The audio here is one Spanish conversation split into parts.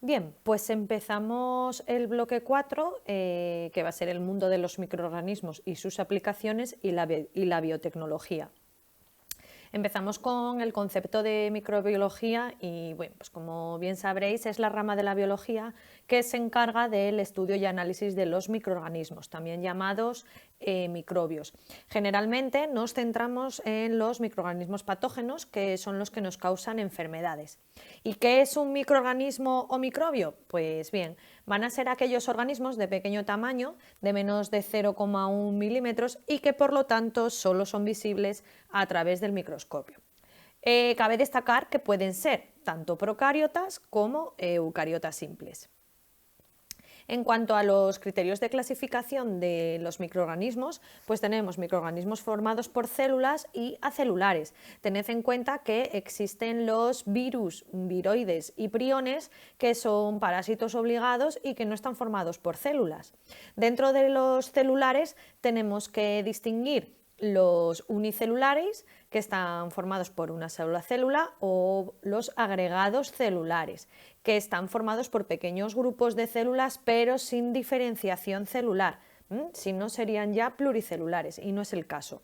Bien, pues empezamos el bloque 4, que va a ser el mundo de los microorganismos y sus aplicaciones y la biotecnología. Empezamos con el concepto de microbiología y, bueno, pues como bien sabréis, es la rama de la biología que se encarga del estudio y análisis de los microorganismos, también llamados microbios. Generalmente nos centramos en los microorganismos patógenos, que son los que nos causan enfermedades. ¿Y qué es un microorganismo o microbio? Pues bien, van a ser aquellos organismos de pequeño tamaño, de menos de 0,1 milímetros y que por lo tanto solo son visibles a través del microscopio. Cabe destacar que pueden ser tanto procariotas como eucariotas simples. En cuanto a los criterios de clasificación de los microorganismos, pues tenemos microorganismos formados por células y acelulares. Tened en cuenta que existen los virus, viroides y priones, que son parásitos obligados y que no están formados por células. Dentro de los celulares tenemos que distinguir los unicelulares, que están formados por una sola célula, o los agregados celulares, que están formados por pequeños grupos de células pero sin diferenciación celular. Si no, serían ya pluricelulares y no es el caso.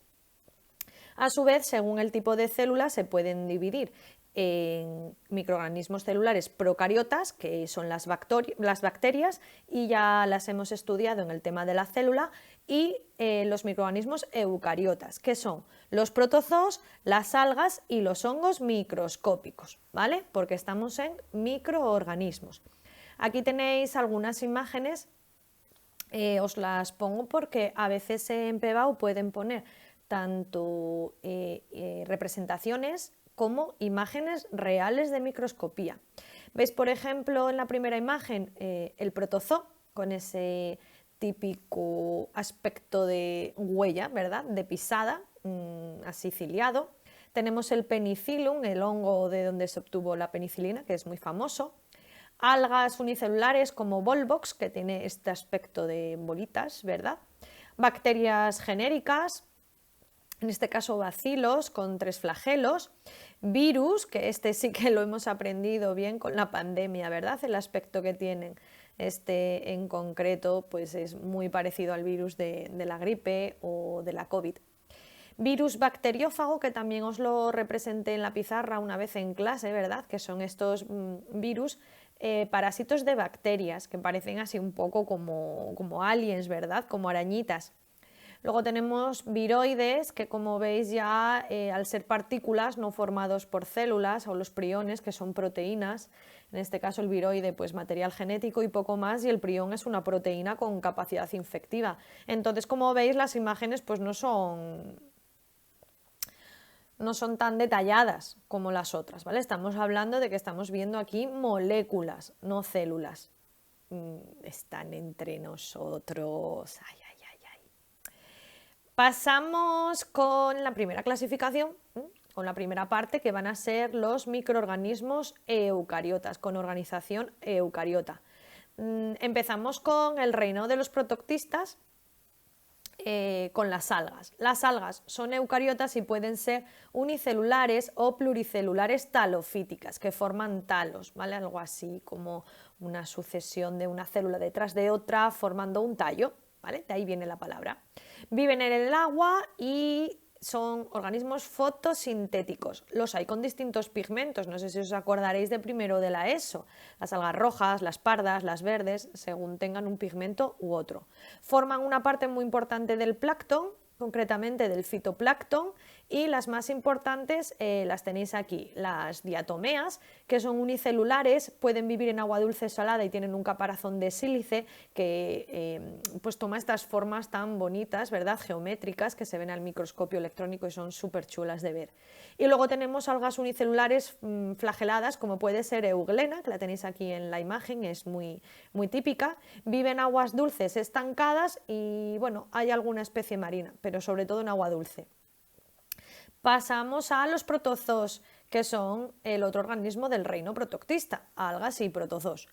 A su vez, según el tipo de célula, se pueden dividir en microorganismos celulares procariotas, que son las bacterias, y ya las hemos estudiado en el tema de la célula, y los microorganismos eucariotas, que son los protozoos, las algas y los hongos microscópicos, ¿vale? Porque estamos en microorganismos. Aquí tenéis algunas imágenes, os las pongo porque a veces en PBAU pueden poner tanto representaciones como imágenes reales de microscopía. ¿Veis, por ejemplo, en la primera imagen el protozoo con ese típico aspecto de huella, ¿verdad?, de pisada, así ciliado? Tenemos el penicillium, el hongo de donde se obtuvo la penicilina, que es muy famoso. Algas unicelulares como Volvox, que tiene este aspecto de bolitas, ¿verdad? Bacterias genéricas, en este caso bacilos con 3 flagelos, virus, que este sí que lo hemos aprendido bien con la pandemia, ¿verdad? El aspecto que tienen. Este en concreto pues es muy parecido al virus de la gripe o de la COVID. Virus bacteriófago, que también os lo representé en la pizarra una vez en clase, ¿verdad? Que son estos virus parásitos de bacterias, que parecen así un poco como aliens, ¿verdad? Como arañitas. Luego tenemos viroides, que como veis ya al ser partículas no formados por células, o los priones, que son proteínas, en este caso el viroide pues material genético y poco más, y el prión es una proteína con capacidad infectiva. Entonces, como veis, las imágenes pues no son tan detalladas como las otras, ¿vale? Estamos hablando de que estamos viendo aquí moléculas, no células. Están entre nosotros. Ay, ay, ay, ay. Pasamos con la primera clasificación, con la primera parte, que van a ser los microorganismos eucariotas, con organización eucariota. Empezamos con el reino de los protoctistas, con las algas. Las algas son eucariotas y pueden ser unicelulares o pluricelulares talofíticas, que forman talos, ¿vale? Algo así como una sucesión de una célula detrás de otra formando un tallo, ¿vale? De ahí viene la palabra. Viven en el agua y son organismos fotosintéticos. Los hay con distintos pigmentos, no sé si os acordaréis de primero de la ESO, las algas rojas, las pardas, las verdes, según tengan un pigmento u otro. Forman una parte muy importante del plancton, concretamente del fitoplancton, y las más importantes las tenéis aquí, las diatomeas, que son unicelulares, pueden vivir en agua dulce salada y tienen un caparazón de sílice que pues toma estas formas tan bonitas, ¿verdad?, geométricas, que se ven al microscopio electrónico y son súper chulas de ver. Y luego tenemos algas unicelulares flageladas, como puede ser Euglena, que la tenéis aquí en la imagen, es muy, muy típica. Vive en aguas dulces estancadas y, bueno, hay alguna especie marina, pero sobre todo en agua dulce. Pasamos a los protozoos, que son el otro organismo del reino protoctista, algas y protozoos.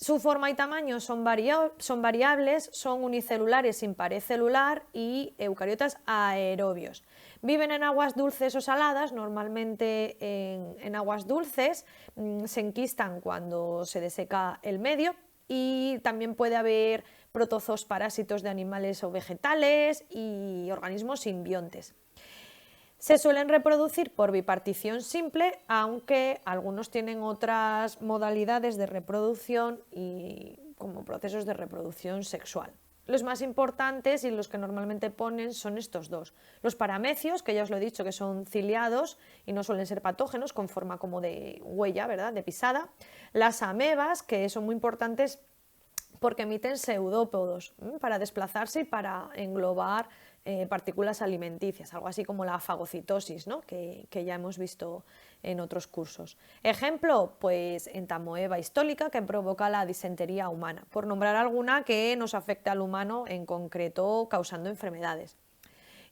Su forma y tamaño son variables, son unicelulares sin pared celular y eucariotas aerobios. Viven en aguas dulces o saladas, normalmente en aguas dulces, se enquistan cuando se deseca el medio y también puede haber protozoos parásitos de animales o vegetales y organismos simbiontes. Se suelen reproducir por bipartición simple, aunque algunos tienen otras modalidades de reproducción y como procesos de reproducción sexual. Los más importantes y los que normalmente ponen son estos dos. Los paramecios, que ya os lo he dicho que son ciliados y no suelen ser patógenos, con forma como de huella, ¿verdad?, de pisada. Las amebas, que son muy importantes porque emiten pseudópodos para desplazarse y para englobar partículas alimenticias, algo así como la fagocitosis, ¿no?, que ya hemos visto en otros cursos. Ejemplo, pues Entamoeba histólica, que provoca la disentería humana, por nombrar alguna que nos afecta al humano en concreto causando enfermedades.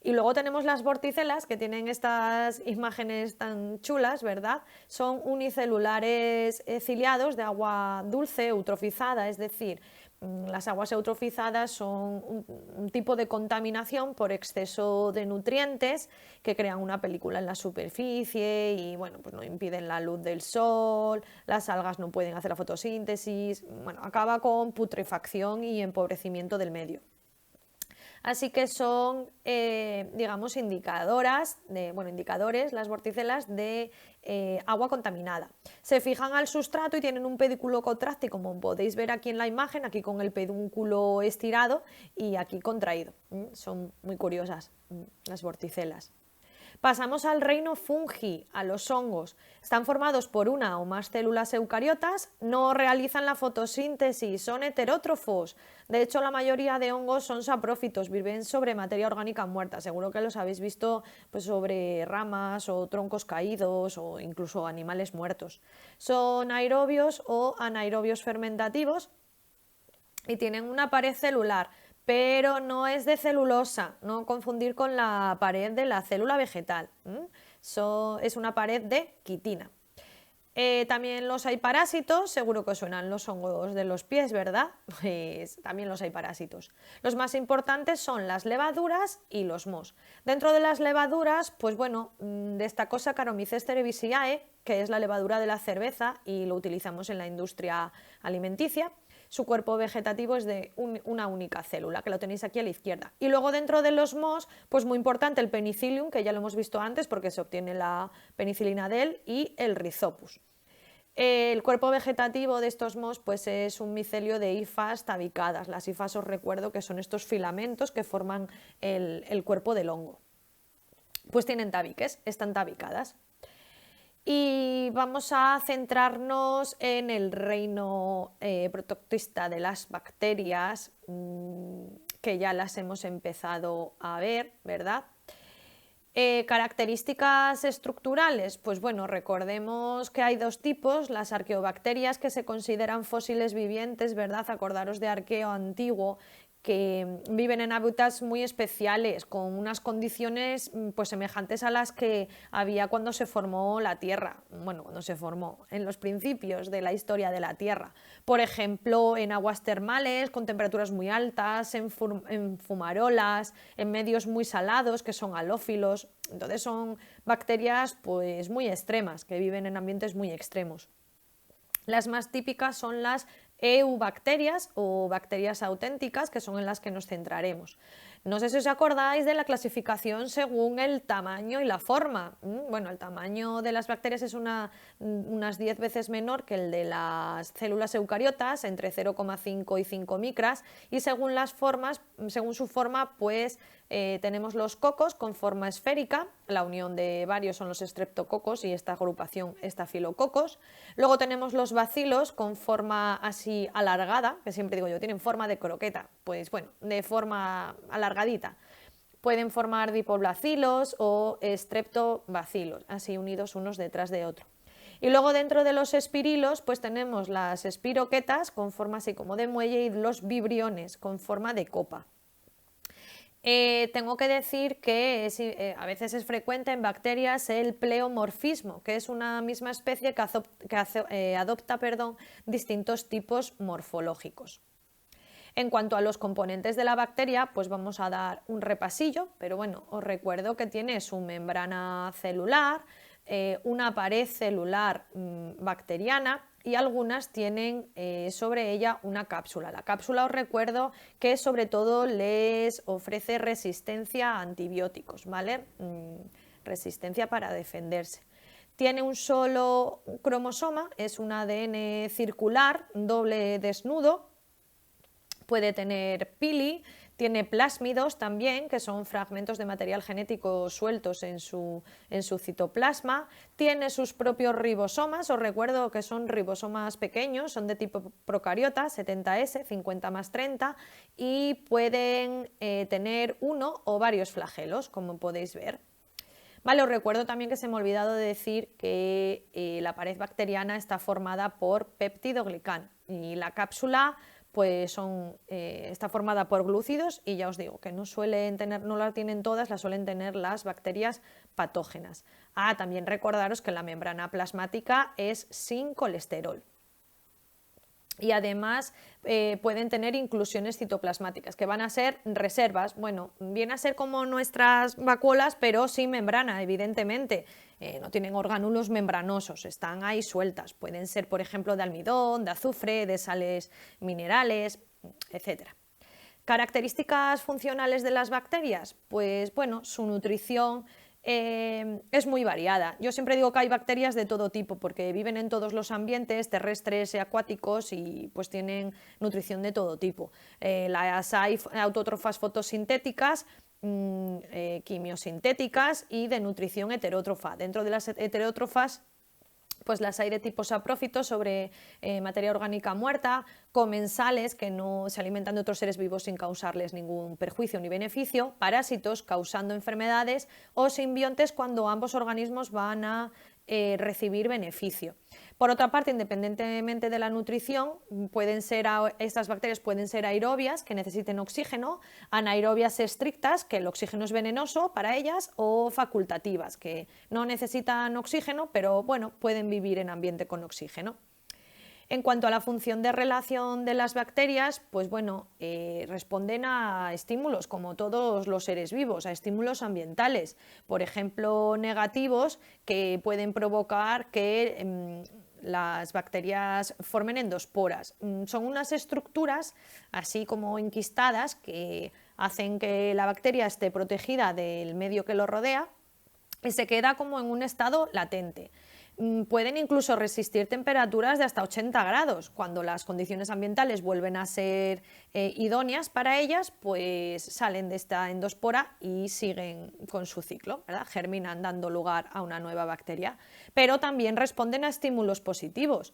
Y luego tenemos las vorticelas, que tienen estas imágenes tan chulas, ¿verdad? Son unicelulares ciliados de agua dulce eutrofizada, es decir, las aguas eutrofizadas son un tipo de contaminación por exceso de nutrientes que crean una película en la superficie y bueno, pues no impiden la luz del sol, las algas no pueden hacer la fotosíntesis, bueno, acaba con putrefacción y empobrecimiento del medio. Así que son, digamos, indicadores, las vorticelas de agua contaminada. Se fijan al sustrato y tienen un pedúnculo contráctil, como podéis ver aquí en la imagen, aquí con el pedúnculo estirado y aquí contraído. Son muy curiosas las vorticelas. Pasamos al reino fungi, a los hongos. Están formados por una o más células eucariotas, no realizan la fotosíntesis, son heterótrofos. De hecho, la mayoría de hongos son saprófitos, viven sobre materia orgánica muerta. Seguro que los habéis visto pues, sobre ramas o troncos caídos o incluso animales muertos. Son aerobios o anaerobios fermentativos y tienen una pared celular, pero no es de celulosa, no confundir con la pared de la célula vegetal. Es una pared de quitina. También los hay parásitos, seguro que os suenan los hongos de los pies, ¿verdad? Pues también los hay parásitos. Los más importantes son las levaduras y los mohos. Dentro de las levaduras, pues bueno, destacó Saccharomyces cerevisiae, que es la levadura de la cerveza y lo utilizamos en la industria alimenticia. Su cuerpo vegetativo es de una única célula, que lo tenéis aquí a la izquierda. Y luego dentro de los mohos, pues muy importante el penicillium, que ya lo hemos visto antes porque se obtiene la penicilina de él, y el Rhizopus. El cuerpo vegetativo de estos mohos pues es un micelio de hifas tabicadas. Las hifas os recuerdo que son estos filamentos que forman el cuerpo del hongo. Pues tienen tabiques, están tabicadas. Y vamos a centrarnos en el reino protoctista de las bacterias, que ya las hemos empezado a ver, ¿verdad? Características estructurales, pues bueno, recordemos que hay dos tipos, las arqueobacterias, que se consideran fósiles vivientes, ¿verdad? Acordaros de arqueo antiguo, que viven en hábitats muy especiales, con unas condiciones pues semejantes a las que había cuando se formó la Tierra, bueno, cuando se formó, en los principios de la historia de la Tierra. Por ejemplo, en aguas termales, con temperaturas muy altas, en fumarolas, en medios muy salados, que son halófilos. Entonces son bacterias pues muy extremas, que viven en ambientes muy extremos. Las más típicas son las eubacterias o bacterias auténticas, que son en las que nos centraremos. No sé si os acordáis de la clasificación según el tamaño y la forma. Bueno, el tamaño de las bacterias es unas 10 veces menor que el de las células eucariotas, entre 0,5 y 5 micras, y según las formas, según su forma, pues tenemos los cocos con forma esférica, la unión de varios son los streptococos y esta agrupación estafilococos. Luego tenemos los bacilos con forma así alargada, que siempre digo yo, tienen forma de croqueta, pues bueno, de forma alargadita. Pueden formar diplobacilos o streptobacilos, así unidos unos detrás de otro. Y luego dentro de los espirilos pues tenemos las espiroquetas con forma así como de muelle y los vibriones con forma de copa. Tengo que decir que a veces es frecuente en bacterias el pleomorfismo, que es una misma especie que adopta distintos tipos morfológicos. En cuanto a los componentes de la bacteria, pues vamos a dar un repasillo, pero bueno, os recuerdo que tiene su membrana celular, una pared celular bacteriana y algunas tienen sobre ella una cápsula. La cápsula os recuerdo que sobre todo les ofrece resistencia a antibióticos, ¿vale? Resistencia para defenderse. Tiene un solo cromosoma, es un ADN circular, doble desnudo. Puede tener pili, tiene plásmidos también, que son fragmentos de material genético sueltos en su citoplasma, tiene sus propios ribosomas, os recuerdo que son ribosomas pequeños, son de tipo procariota, 70S, 50 más 30, y pueden tener uno o varios flagelos, como podéis ver. Vale, os recuerdo también que se me ha olvidado de decir que la pared bacteriana está formada por peptidoglicán y la cápsula pues está formada por glúcidos y ya os digo que no la tienen todas, la suelen tener las bacterias patógenas. También recordaros que la membrana plasmática es sin colesterol. Y además pueden tener inclusiones citoplasmáticas, que van a ser reservas. Bueno, viene a ser como nuestras vacuolas, pero sin membrana, evidentemente. No tienen orgánulos membranosos, están ahí sueltas. Pueden ser, por ejemplo, de almidón, de azufre, de sales minerales, etc. ¿Características funcionales de las bacterias? Pues bueno, su nutrición es muy variada. Yo siempre digo que hay bacterias de todo tipo porque viven en todos los ambientes, terrestres y acuáticos, y pues tienen nutrición de todo tipo. Las hay autótrofas fotosintéticas, quimiosintéticas y de nutrición heterótrofa. Dentro de las heterótrofas pues las hay de tipo saprófito, sobre materia orgánica muerta, comensales que no se alimentan de otros seres vivos sin causarles ningún perjuicio ni beneficio, parásitos causando enfermedades, o simbiontes cuando ambos organismos van a recibir beneficio. Por otra parte, independientemente de la nutrición, estas bacterias pueden ser aerobias, que necesiten oxígeno, anaerobias estrictas, que el oxígeno es venenoso para ellas, o facultativas, que no necesitan oxígeno, pero bueno, pueden vivir en ambiente con oxígeno. En cuanto a la función de relación de las bacterias, pues bueno, responden a estímulos, como todos los seres vivos, a estímulos ambientales, por ejemplo, negativos, que pueden provocar que las bacterias formen endosporas. Son unas estructuras así como enquistadas que hacen que la bacteria esté protegida del medio que lo rodea y se queda como en un estado latente. Pueden incluso resistir temperaturas de hasta 80 grados. Cuando las condiciones ambientales vuelven a ser idóneas para ellas, pues salen de esta endospora y siguen con su ciclo, ¿verdad? Germinan dando lugar a una nueva bacteria. Pero también responden a estímulos positivos.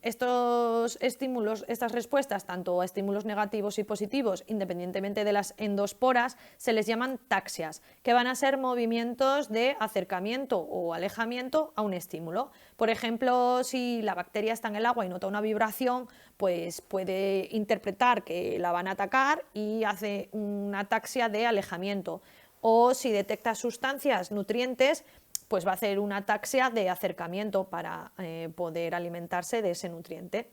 Estos estímulos, estas respuestas, tanto a estímulos negativos y positivos, independientemente de las endosporas, se les llaman taxias, que van a ser movimientos de acercamiento o alejamiento a un estímulo. Por ejemplo, si la bacteria está en el agua y nota una vibración, pues puede interpretar que la van a atacar y hace una taxia de alejamiento. O si detecta sustancias nutrientes, pues va a hacer una ataxia de acercamiento para poder alimentarse de ese nutriente.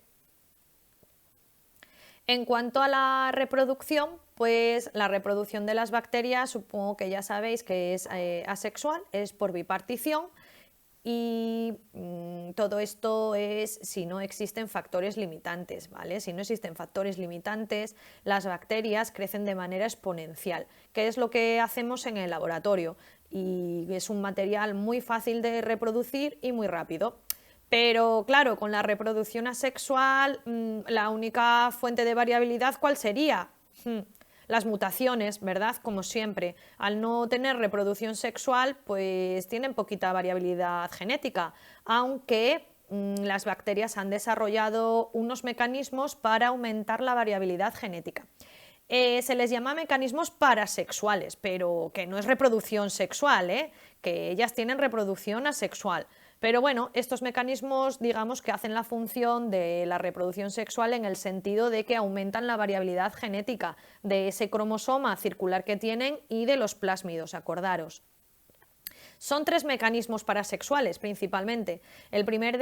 En cuanto a la reproducción, pues la reproducción de las bacterias, supongo que ya sabéis que es asexual, es por bipartición, y todo esto es si no existen factores limitantes, ¿vale? Si no existen factores limitantes, las bacterias crecen de manera exponencial, que es lo que hacemos en el laboratorio, y es un material muy fácil de reproducir y muy rápido. Pero claro, con la reproducción asexual, la única fuente de variabilidad, ¿cuál sería? Las mutaciones, ¿verdad? Como siempre, al no tener reproducción sexual, pues tienen poquita variabilidad genética, aunque las bacterias han desarrollado unos mecanismos para aumentar la variabilidad genética. Se les llama mecanismos parasexuales, pero que no es reproducción sexual, que ellas tienen reproducción asexual. Pero bueno, estos mecanismos, digamos que hacen la función de la reproducción sexual en el sentido de que aumentan la variabilidad genética de ese cromosoma circular que tienen y de los plásmidos, acordaros. Son 3 mecanismos parasexuales principalmente. El primero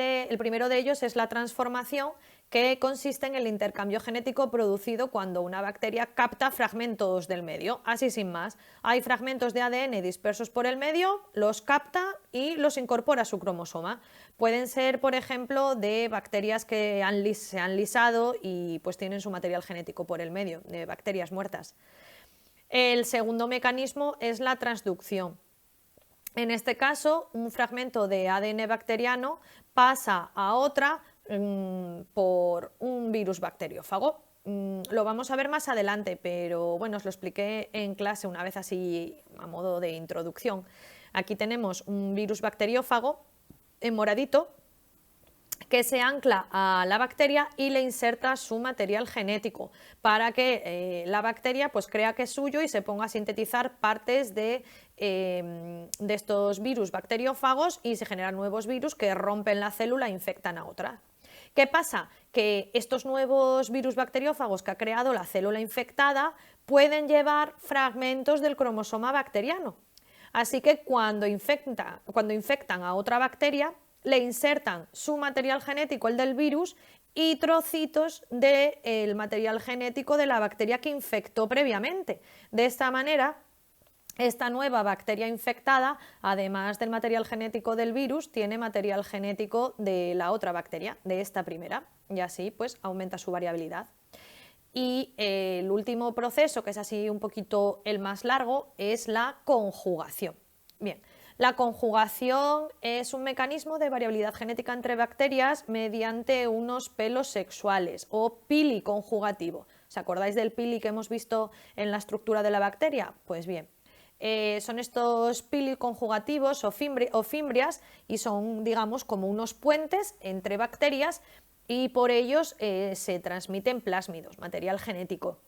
de ellos es la transformación, que consiste en el intercambio genético producido cuando una bacteria capta fragmentos del medio, así sin más. Hay fragmentos de ADN dispersos por el medio, los capta y los incorpora a su cromosoma. Pueden ser, por ejemplo, de bacterias que se han lisado y pues tienen su material genético por el medio, de bacterias muertas. El segundo mecanismo es la transducción. En este caso, un fragmento de ADN bacteriano pasa a otra por un virus bacteriófago. Lo vamos a ver más adelante, pero bueno, os lo expliqué en clase una vez así a modo de introducción. Aquí tenemos un virus bacteriófago en moradito que se ancla a la bacteria y le inserta su material genético para que la bacteria pues crea que es suyo y se ponga a sintetizar partes de estos virus bacteriófagos y se generan nuevos virus que rompen la célula e infectan a otra. ¿Qué pasa? Que estos nuevos virus bacteriófagos que ha creado la célula infectada pueden llevar fragmentos del cromosoma bacteriano. Así que cuando infectan a otra bacteria, le insertan su material genético, el del virus, y trocitos del material genético de la bacteria que infectó previamente. De esta manera, esta nueva bacteria infectada, además del material genético del virus, tiene material genético de la otra bacteria, de esta primera, y así pues aumenta su variabilidad. Y el último proceso, que es así un poquito el más largo, es la conjugación. Bien. La conjugación es un mecanismo de variabilidad genética entre bacterias mediante unos pelos sexuales o pili conjugativo. ¿Os acordáis del pili que hemos visto en la estructura de la bacteria? Pues bien, son estos pili conjugativos o fimbrias y son, digamos, como unos puentes entre bacterias y por ellos se transmiten plásmidos, material genético.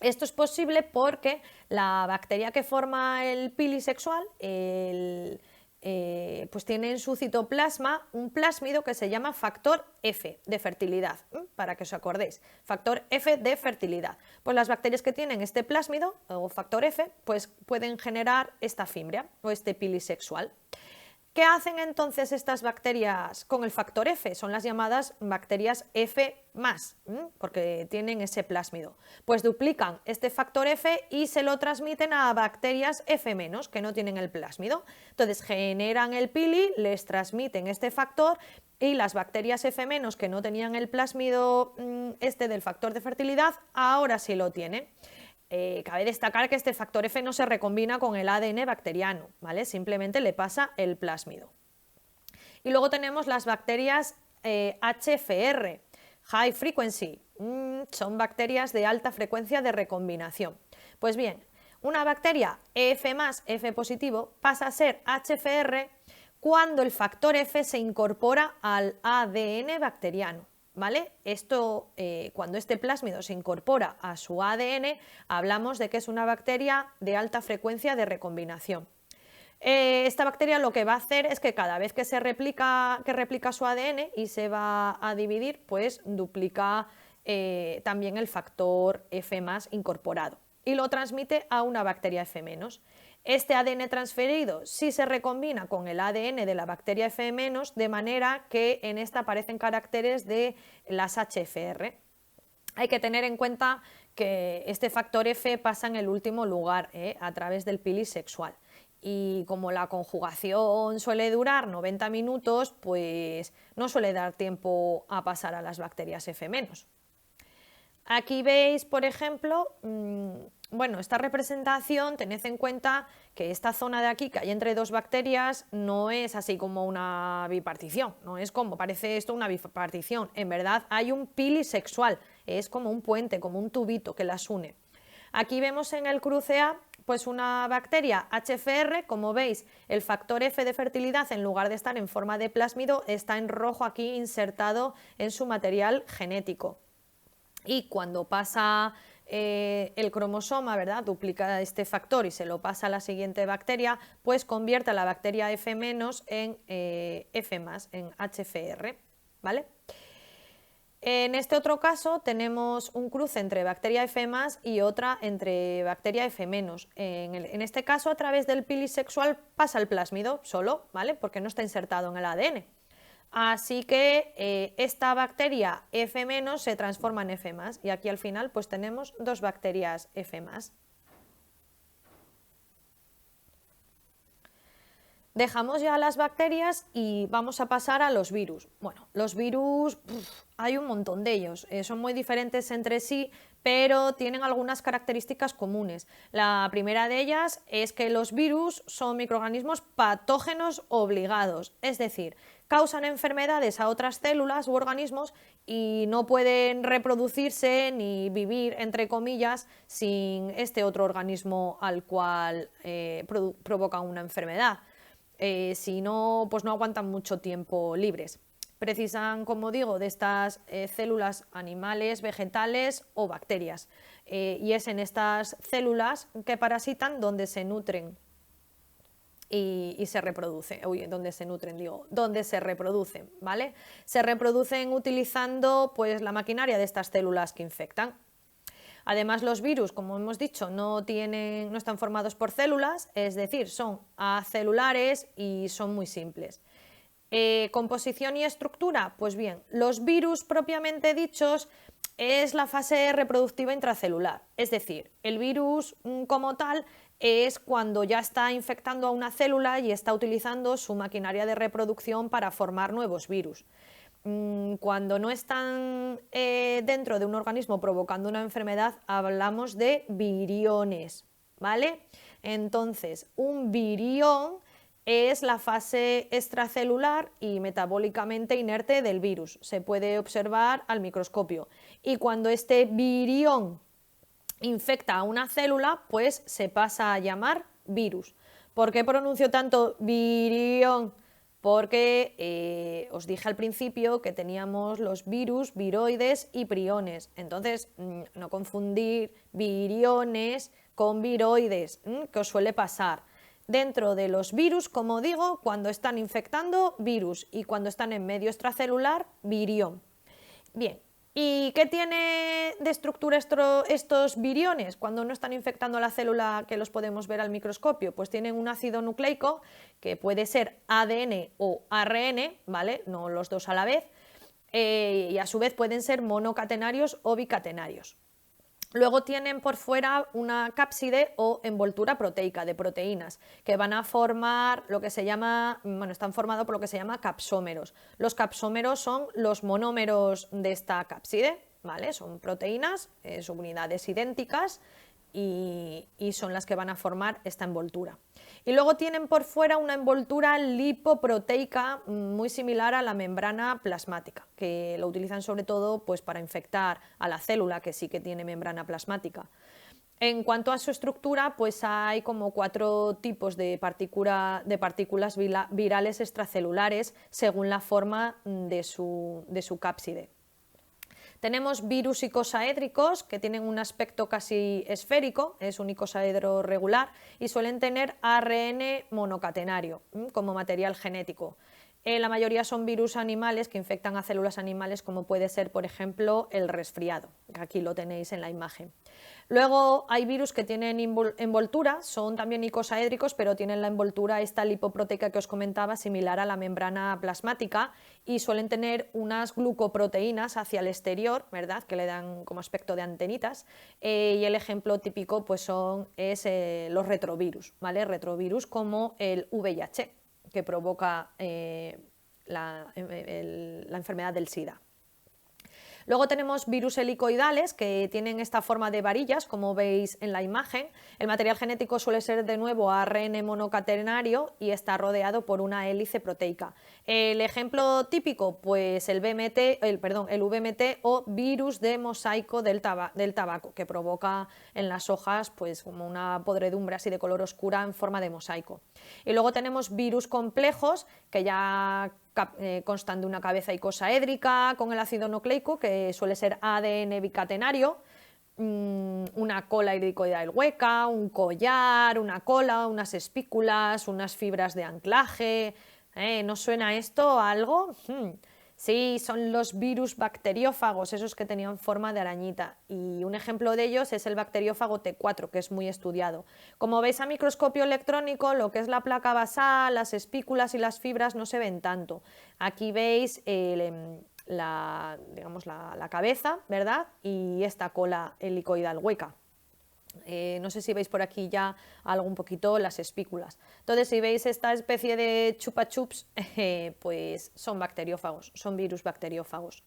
Esto es posible porque la bacteria que forma el pili sexual pues tiene en su citoplasma un plásmido que se llama factor F de fertilidad, para que os acordéis, factor F de fertilidad. Pues las bacterias que tienen este plásmido o factor F pues pueden generar esta fimbria o este pili sexual. ¿Qué hacen entonces estas bacterias con el factor F? Son las llamadas bacterias F+, porque tienen ese plásmido. Pues duplican este factor F y se lo transmiten a bacterias F-, que no tienen el plásmido. Entonces generan el pili, les transmiten este factor y las bacterias F- que no tenían el plásmido este del factor de fertilidad, ahora sí lo tienen. Cabe destacar que este factor F no se recombina con el ADN bacteriano, ¿vale? Simplemente le pasa el plásmido. Y luego tenemos las bacterias HFR, High Frequency, son bacterias de alta frecuencia de recombinación. Pues bien, una bacteria F+, F positivo, pasa a ser HFR cuando el factor F se incorpora al ADN bacteriano. ¿Vale? Esto, cuando este plásmido se incorpora a su ADN, hablamos de que es una bacteria de alta frecuencia de recombinación. Esta bacteria lo que va a hacer es que cada vez que replica su ADN y se va a dividir, pues duplica también el factor F+ incorporado y lo transmite a una bacteria F-. Este ADN transferido sí se recombina con el ADN de la bacteria F-, de manera que en esta aparecen caracteres de las HFR. Hay que tener en cuenta que este factor F pasa en el último lugar a través del pili sexual. Y como la conjugación suele durar 90 minutos, pues no suele dar tiempo a pasar a las bacterias F-. Aquí veis, por ejemplo, bueno, esta representación, tened en cuenta que esta zona de aquí que hay entre dos bacterias no es así como una bipartición, no es como parece esto una bipartición, en verdad hay un pili sexual, es como un puente, como un tubito que las une. Aquí vemos en el cruce A pues una bacteria HFR, como veis el factor F de fertilidad en lugar de estar en forma de plásmido está en rojo aquí insertado en su material genético. Y cuando pasa el cromosoma, ¿verdad?, duplica este factor y se lo pasa a la siguiente bacteria, pues convierte a la bacteria F- en F+, en HFR, ¿vale? En este otro caso tenemos un cruce entre bacteria F+ y otra entre bacteria F-. En este caso, a través del pili sexual pasa el plásmido solo, ¿vale?, porque no está insertado en el ADN. Así que esta bacteria F- se transforma en F+, y aquí al final pues tenemos dos bacterias F+. Dejamos ya las bacterias y vamos a pasar a los virus. Bueno, los virus, hay un montón de ellos, son muy diferentes entre sí, pero tienen algunas características comunes. La primera de ellas es que los virus son microorganismos patógenos obligados, es decir, causan enfermedades a otras células u organismos y no pueden reproducirse ni vivir, entre comillas, sin este otro organismo al cual provoca una enfermedad. Si no, pues no aguantan mucho tiempo libres. Precisan, como digo, de estas células animales, vegetales o bacterias. Y es en estas células que parasitan donde se nutren y se reproducen, donde se reproducen, ¿vale? Se reproducen utilizando pues la maquinaria de estas células que infectan. Además, los virus, como hemos dicho, no están formados por células, es decir, son acelulares y son muy simples. Composición y estructura, pues bien, los virus propiamente dichos es la fase reproductiva intracelular, es decir, el virus como tal es cuando ya está infectando a una célula y está utilizando su maquinaria de reproducción para formar nuevos virus. Cuando no están dentro de un organismo provocando una enfermedad, hablamos de viriones, ¿vale? Entonces, un virión es la fase extracelular y metabólicamente inerte del virus. Se puede observar al microscopio. Y cuando este virión infecta a una célula, pues se pasa a llamar virus. ¿Por qué pronuncio tanto virión? Porque os dije al principio que teníamos los virus, viroides y priones. Entonces, no confundir viriones con viroides, que os suele pasar. Dentro de los virus, como digo, cuando están infectando, virus, y cuando están en medio extracelular, virión. Bien, ¿y qué tiene de estructura estos viriones cuando no están infectando a la célula, que los podemos ver al microscopio? Pues tienen un ácido nucleico que puede ser ADN o ARN, ¿vale? No los dos a la vez, y a su vez pueden ser monocatenarios o bicatenarios. Luego tienen por fuera una cápside o envoltura proteica de proteínas que van a formar lo que se llama, están formados por lo que se llama capsómeros. Los capsómeros son los monómeros de esta cápside, ¿vale? Son proteínas, subunidades idénticas y son las que van a formar esta envoltura. Y luego tienen por fuera una envoltura lipoproteica muy similar a la membrana plasmática, que lo utilizan sobre todo pues, para infectar a la célula, que sí que tiene membrana plasmática. En cuanto a su estructura, pues hay como 4 tipos de partículas virales extracelulares según la forma de su cápside. Tenemos virus icosaédricos que tienen un aspecto casi esférico, es un icosaedro regular y suelen tener ARN monocatenario como material genético. La mayoría son virus animales que infectan a células animales, como puede ser, por ejemplo, el resfriado, que aquí lo tenéis en la imagen. Luego hay virus que tienen envoltura, son también icosaédricos, pero tienen la envoltura esta lipoproteica que os comentaba, similar a la membrana plasmática, y suelen tener unas glucoproteínas hacia el exterior, ¿verdad?, que le dan como aspecto de antenitas, y el ejemplo típico pues es los retrovirus, ¿vale? Retrovirus como el VIH, que provoca la enfermedad del SIDA. Luego tenemos virus helicoidales que tienen esta forma de varillas, como veis en la imagen. El material genético suele ser de nuevo ARN monocatenario y está rodeado por una hélice proteica. El ejemplo típico, pues el VMT o virus de mosaico del tabaco, que provoca en las hojas pues como una podredumbre así de color oscura en forma de mosaico. Y luego tenemos virus complejos que ya constan de una cabeza icosaédrica con el ácido nucleico, que suele ser ADN bicatenario, una cola helicoidal hueca, un collar, una cola, unas espículas, unas fibras de anclaje. ¿No suena esto a algo? Sí, son los virus bacteriófagos, esos que tenían forma de arañita. Y un ejemplo de ellos es el bacteriófago T4, que es muy estudiado. Como veis a microscopio electrónico, lo que es la placa basal, las espículas y las fibras no se ven tanto. Aquí veis digamos, la cabeza, ¿verdad? Y esta cola helicoidal hueca. No sé si veis por aquí ya algo un poquito las espículas. Entonces, si veis esta especie de chupa chups, pues son bacteriófagos, son virus bacteriófagos.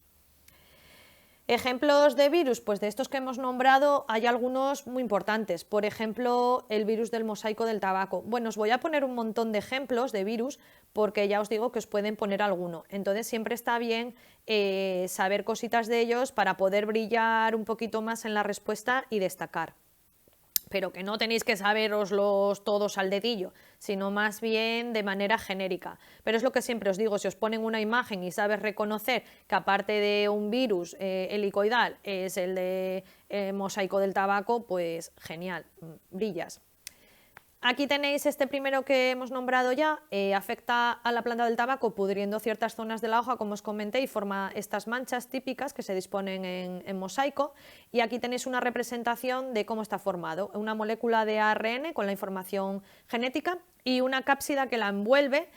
Ejemplos de virus, pues de estos que hemos nombrado hay algunos muy importantes. Por ejemplo, el virus del mosaico del tabaco. Bueno, os voy a poner un montón de ejemplos de virus porque ya os digo que os pueden poner alguno. Entonces siempre está bien saber cositas de ellos para poder brillar un poquito más en la respuesta y destacar. Pero que no tenéis que saberoslos todos al dedillo, sino más bien de manera genérica. Pero es lo que siempre os digo, si os ponen una imagen y sabes reconocer que aparte de un virus helicoidal es el de mosaico del tabaco, pues genial, brillas. Aquí tenéis este primero que hemos nombrado ya, afecta a la planta del tabaco pudriendo ciertas zonas de la hoja, como os comenté, y forma estas manchas típicas que se disponen en mosaico. Y aquí tenéis una representación de cómo está formado, una molécula de ARN con la información genética y una cápsida que la envuelve.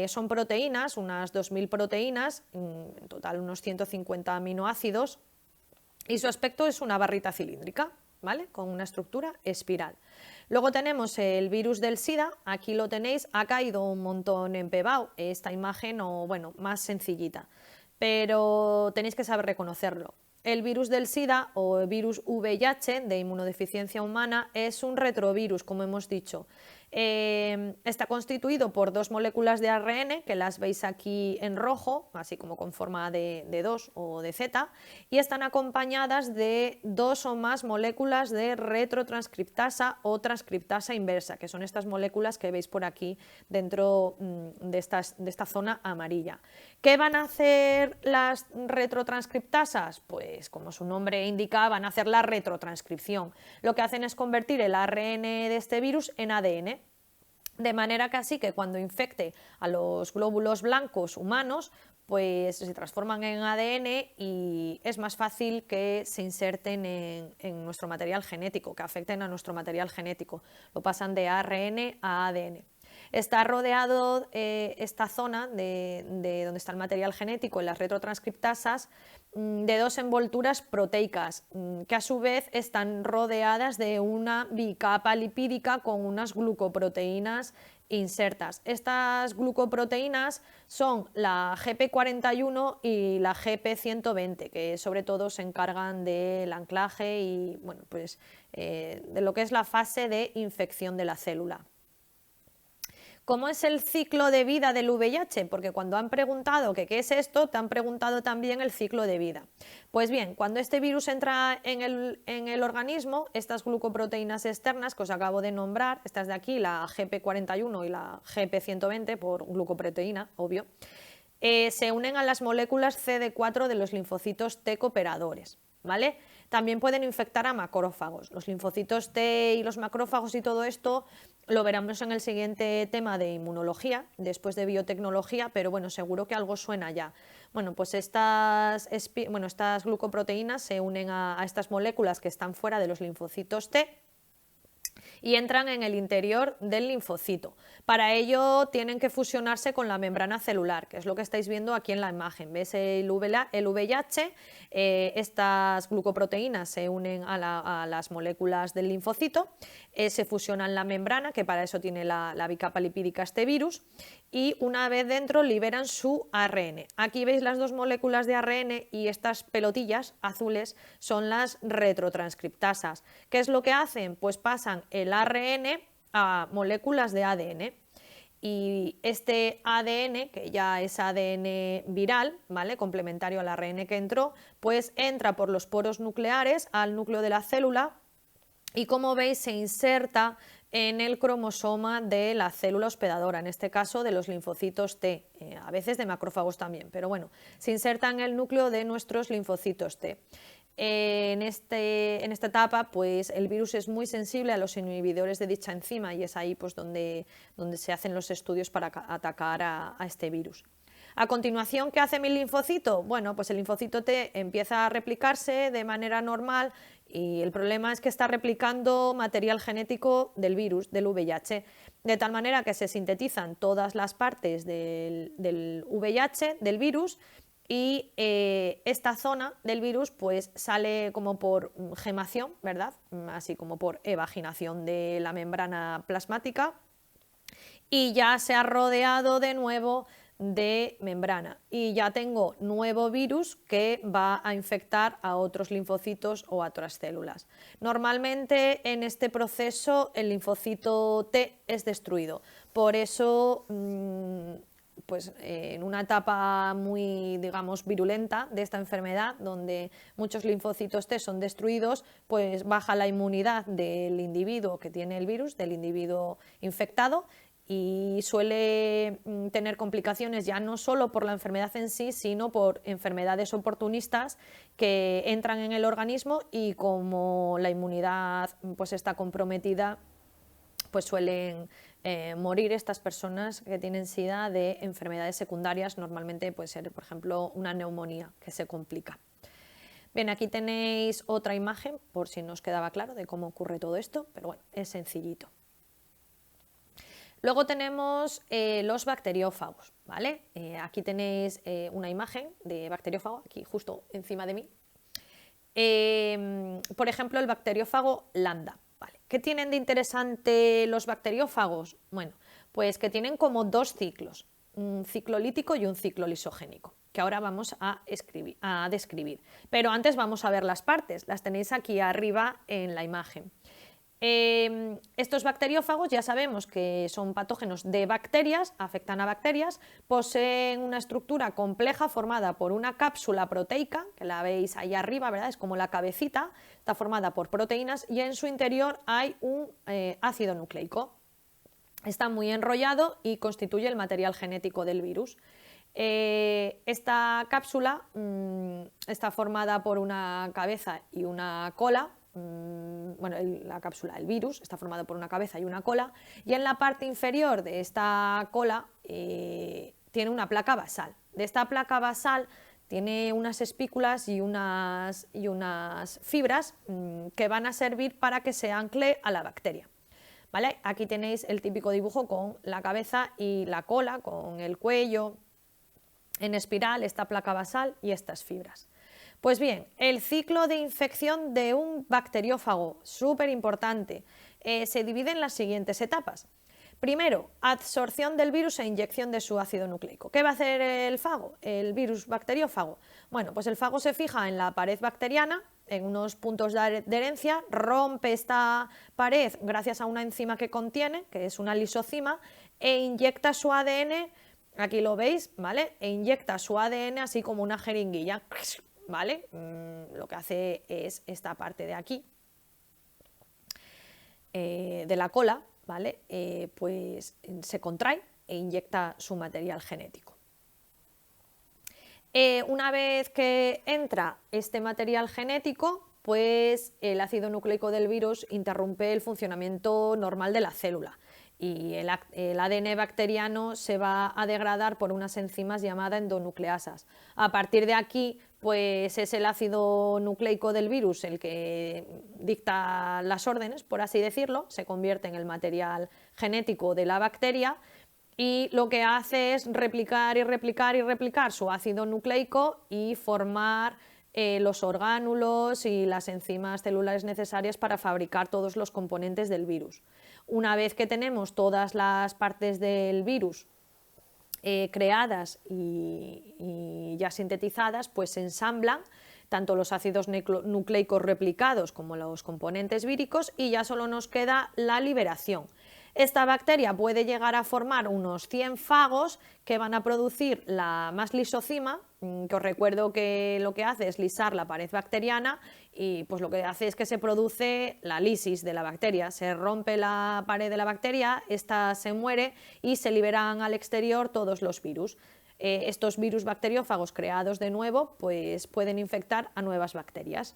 Son proteínas, unas 2000 proteínas, en total unos 150 aminoácidos, y su aspecto es una barrita cilíndrica, ¿vale? Con una estructura espiral. Luego tenemos el virus del SIDA, aquí lo tenéis, ha caído un montón en Pebao, esta imagen, o bueno, más sencillita, pero tenéis que saber reconocerlo. El virus del SIDA o el virus VIH de inmunodeficiencia humana es un retrovirus, como hemos dicho. Está constituido por dos moléculas de ARN, que las veis aquí en rojo, así como con forma de 2 o de Z, y están acompañadas de dos o más moléculas de retrotranscriptasa o transcriptasa inversa, que son estas moléculas que veis por aquí dentro de esta zona amarilla. ¿Qué van a hacer las retrotranscriptasas? Pues como su nombre indica, van a hacer la retrotranscripción. Lo que hacen es convertir el ARN de este virus en ADN. De manera que así que cuando infecte a los glóbulos blancos humanos, pues se transforman en ADN y es más fácil que se inserten en nuestro material genético, que afecten a nuestro material genético. Lo pasan de ARN a ADN. Está rodeado esta zona de donde está el material genético y las retrotranscriptasas de dos envolturas proteicas que a su vez están rodeadas de una bicapa lipídica con unas glucoproteínas insertas. Estas glucoproteínas son la GP41 y la GP120, que sobre todo se encargan del anclaje y bueno, pues, de lo que es la fase de infección de la célula. ¿Cómo es el ciclo de vida del VIH? Porque cuando han preguntado que qué es esto, te han preguntado también el ciclo de vida. Pues bien, cuando este virus entra en el organismo, estas glucoproteínas externas que os acabo de nombrar, estas de aquí, la GP41 y la GP120, por glucoproteína, obvio, se unen a las moléculas CD4 de los linfocitos T cooperadores, ¿vale? También pueden infectar a macrófagos. Los linfocitos T y los macrófagos y todo esto lo veremos en el siguiente tema de inmunología, después de biotecnología, pero bueno, seguro que algo suena ya. Bueno, pues estas glucoproteínas se unen a estas moléculas que están fuera de los linfocitos T y entran en el interior del linfocito. Para ello tienen que fusionarse con la membrana celular, que es lo que estáis viendo aquí en la imagen. ¿Ves el VIH? Estas glucoproteínas se unen a las moléculas del linfocito, se fusionan la membrana, que para eso tiene la bicapa lipídica este virus, y una vez dentro liberan su ARN. Aquí veis las dos moléculas de ARN y estas pelotillas azules son las retrotranscriptasas. ¿Qué es lo que hacen? Pues pasan el ARN a moléculas de ADN. Y este ADN, que ya es ADN viral, ¿vale?, complementario al ARN que entró, pues entra por los poros nucleares al núcleo de la célula y, como veis, se inserta en el cromosoma de la célula hospedadora, en este caso de los linfocitos T, a veces de macrófagos también, pero bueno, se inserta en el núcleo de nuestros linfocitos T. En esta etapa, pues el virus es muy sensible a los inhibidores de dicha enzima y es ahí pues, donde se hacen los estudios para atacar a este virus. A continuación, ¿qué hace mi linfocito? Bueno, pues el linfocito T empieza a replicarse de manera normal y el problema es que está replicando material genético del virus, del VIH, de tal manera que se sintetizan todas las partes del VIH, del virus, y esta zona del virus pues sale como por gemación, ¿verdad? Así como por evaginación de la membrana plasmática y ya se ha rodeado de nuevo de membrana y ya tengo nuevo virus que va a infectar a otros linfocitos o a otras células. Normalmente en este proceso el linfocito T es destruido, por eso pues en una etapa muy, digamos, virulenta de esta enfermedad, donde muchos linfocitos T son destruidos, pues baja la inmunidad del individuo que tiene el virus, del individuo infectado, y suele tener complicaciones ya no solo por la enfermedad en sí, sino por enfermedades oportunistas que entran en el organismo y como la inmunidad pues está comprometida, pues suelen morir estas personas que tienen SIDA de enfermedades secundarias. Normalmente puede ser, por ejemplo, una neumonía que se complica. Bien, aquí tenéis otra imagen por si no os quedaba claro de cómo ocurre todo esto, pero bueno, es sencillito. Luego tenemos los bacteriófagos, ¿vale? Aquí tenéis una imagen de bacteriófago, aquí justo encima de mí. Por ejemplo, el bacteriófago lambda, ¿vale? ¿Qué tienen de interesante los bacteriófagos? Bueno, pues que tienen como dos ciclos, un ciclo lítico y un ciclo lisogénico, que ahora vamos a describir. Pero antes vamos a ver las partes, las tenéis aquí arriba en la imagen. Estos bacteriófagos ya sabemos que son patógenos de bacterias, afectan a bacterias, poseen una estructura compleja formada por una cápsula proteica, que la veis ahí arriba, ¿verdad? Es como la cabecita, está formada por proteínas y en su interior hay un ácido nucleico. Está muy enrollado y constituye el material genético del virus. Esta cápsula está formada por una cabeza y una cola. Bueno, la cápsula, el virus, está formado por una cabeza y una cola, y en la parte inferior de esta cola tiene una placa basal. De esta placa basal tiene unas espículas y unas fibras que van a servir para que se ancle a la bacteria. ¿Vale? Aquí tenéis el típico dibujo con la cabeza y la cola, con el cuello en espiral, esta placa basal y estas fibras. Pues bien, el ciclo de infección de un bacteriófago, súper importante, se divide en las siguientes etapas. Primero, absorción del virus e inyección de su ácido nucleico. ¿Qué va a hacer el fago, el virus bacteriófago? Bueno, pues el fago se fija en la pared bacteriana, en unos puntos de adherencia, rompe esta pared gracias a una enzima que contiene, que es una lisocima, e inyecta su ADN, aquí lo veis, ¿vale? E inyecta su ADN así como una jeringuilla, ¿vale? Lo que hace es esta parte de aquí, de la cola, ¿vale? Pues se contrae e inyecta su material genético. Una vez que entra este material genético, pues el ácido nucleico del virus interrumpe el funcionamiento normal de la célula y el ADN bacteriano se va a degradar por unas enzimas llamadas endonucleasas. A partir de aquí, pues es el ácido nucleico del virus el que dicta las órdenes, por así decirlo, se convierte en el material genético de la bacteria y lo que hace es replicar y replicar y replicar su ácido nucleico y formar los orgánulos y las enzimas celulares necesarias para fabricar todos los componentes del virus. Una vez que tenemos todas las partes del virus creadas y ya sintetizadas, pues se ensamblan tanto los ácidos nucleicos replicados como los componentes víricos y ya solo nos queda la liberación. Esta bacteria puede llegar a formar unos 100 fagos que van a producir la más lisocima, que os recuerdo que lo que hace es lisar la pared bacteriana y pues lo que hace es que se produce la lisis de la bacteria, se rompe la pared de la bacteria, esta se muere y se liberan al exterior todos los virus. Estos virus bacteriófagos creados de nuevo pues pueden infectar a nuevas bacterias.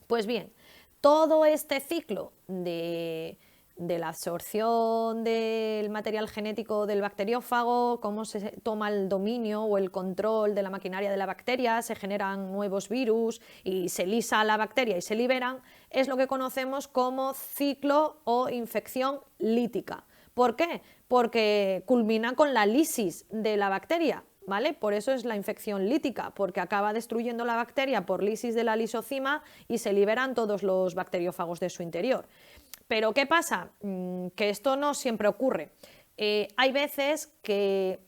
Pues bien, todo este ciclo de la absorción del material genético del bacteriófago, cómo se toma el dominio o el control de la maquinaria de la bacteria, se generan nuevos virus y se lisa la bacteria y se liberan, es lo que conocemos como ciclo o infección lítica. ¿Por qué? Porque culmina con la lisis de la bacteria, ¿vale? Por eso es la infección lítica, porque acaba destruyendo la bacteria por lisis de la lisocima y se liberan todos los bacteriófagos de su interior. Pero ¿qué pasa? Que esto no siempre ocurre. Hay veces que